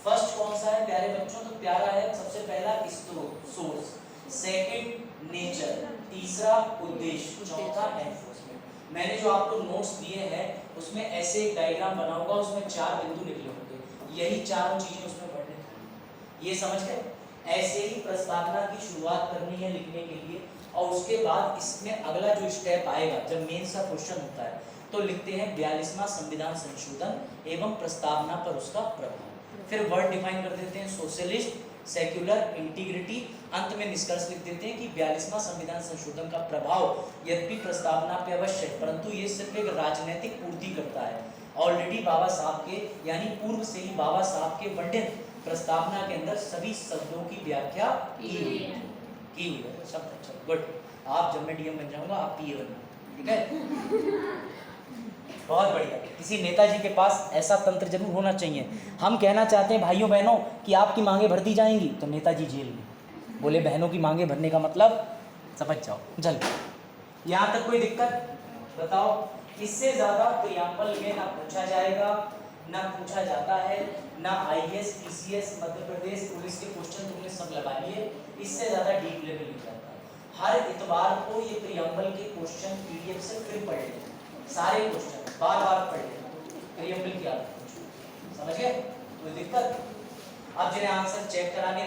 First कौन सा है प्यारे बच्चों? तो प्यारा है सबसे पहला स्रोत, सोर्स, सेकंड नेचर, तीसरा उद्देश्य, चौथा एनफोर्समेंट। मैंने जो आपको नोट्स दिए हैं उसमें ऐसे एक डायग्राम बना होगा, उसमें 4 बिंदु निकले होंगे, यही चारों चीजें उसमें पढ़ने हैं। ये समझ गए? ऐसे ही प्रस्तावना की शुरुआत करनी है लिखने के लिए, और उसके बाद इसमें अगला जो स्टेप आएगा जब मेन सा क्वेश्चन होता है तो लिखते हैं 42वां संविधान संशोधन एवं प्रस्तावना पर उसका प्रभाव। फिर वर्ड डिफाइन कर देते हैं सोशलिस्ट, सेक्युलर, इंटीग्रिटी। अंत में निष्कर्ष लिख देते हैं कि 42वां संविधान संशोधन का प्रभाव यद्यपि प्रस्तावना पे अवश्य है परंतु ये सिर्फ एक राजनीतिक पूर्ति करता है। ऑलरेडी बाबा साहब के यानी पूर्व से ही बाबा साहब के वर्णित प्रस्तावना के अंदर सभी शब्दों की व्याख्या की हुई है शब्द। अच्छा गुड, आप जब मैं डीएम बन जाऊंगा आप पीए बनना, ठीक है? बहुत बढ़िया। किसी नेताजी के पास ऐसा तंत्र जरूर होना चाहिए। हम कहना चाहते हैं भाइयों बहनों कि आपकी मांगे भर दी जाएंगी तो नेताजी जेल में, बोले बहनों की मांगे भरने का मतलब समझ जाओ। चल यहाँ तक कोई दिक्कत बताओ? इससे ज़्यादा प्रियम्बल में ना पूछा जाएगा, ना पूछा जाता है, ना IAS, PCS, Madhya Pradesh police के क्वेश्चन तुमने सब लगा लिए। इससे ज़्यादा डीप लेवल नहीं जाता। हर इतवार को ये प्रियम्बल के क्वेश्चन पीडीएफ से फिर पढ़ लें, सारे क्वेश्चन बार बार पढ़ लें, प्रियम्बल की आदत समझ गए? कोई दिक्कत? अब जिन्हें आंसर चेक कराने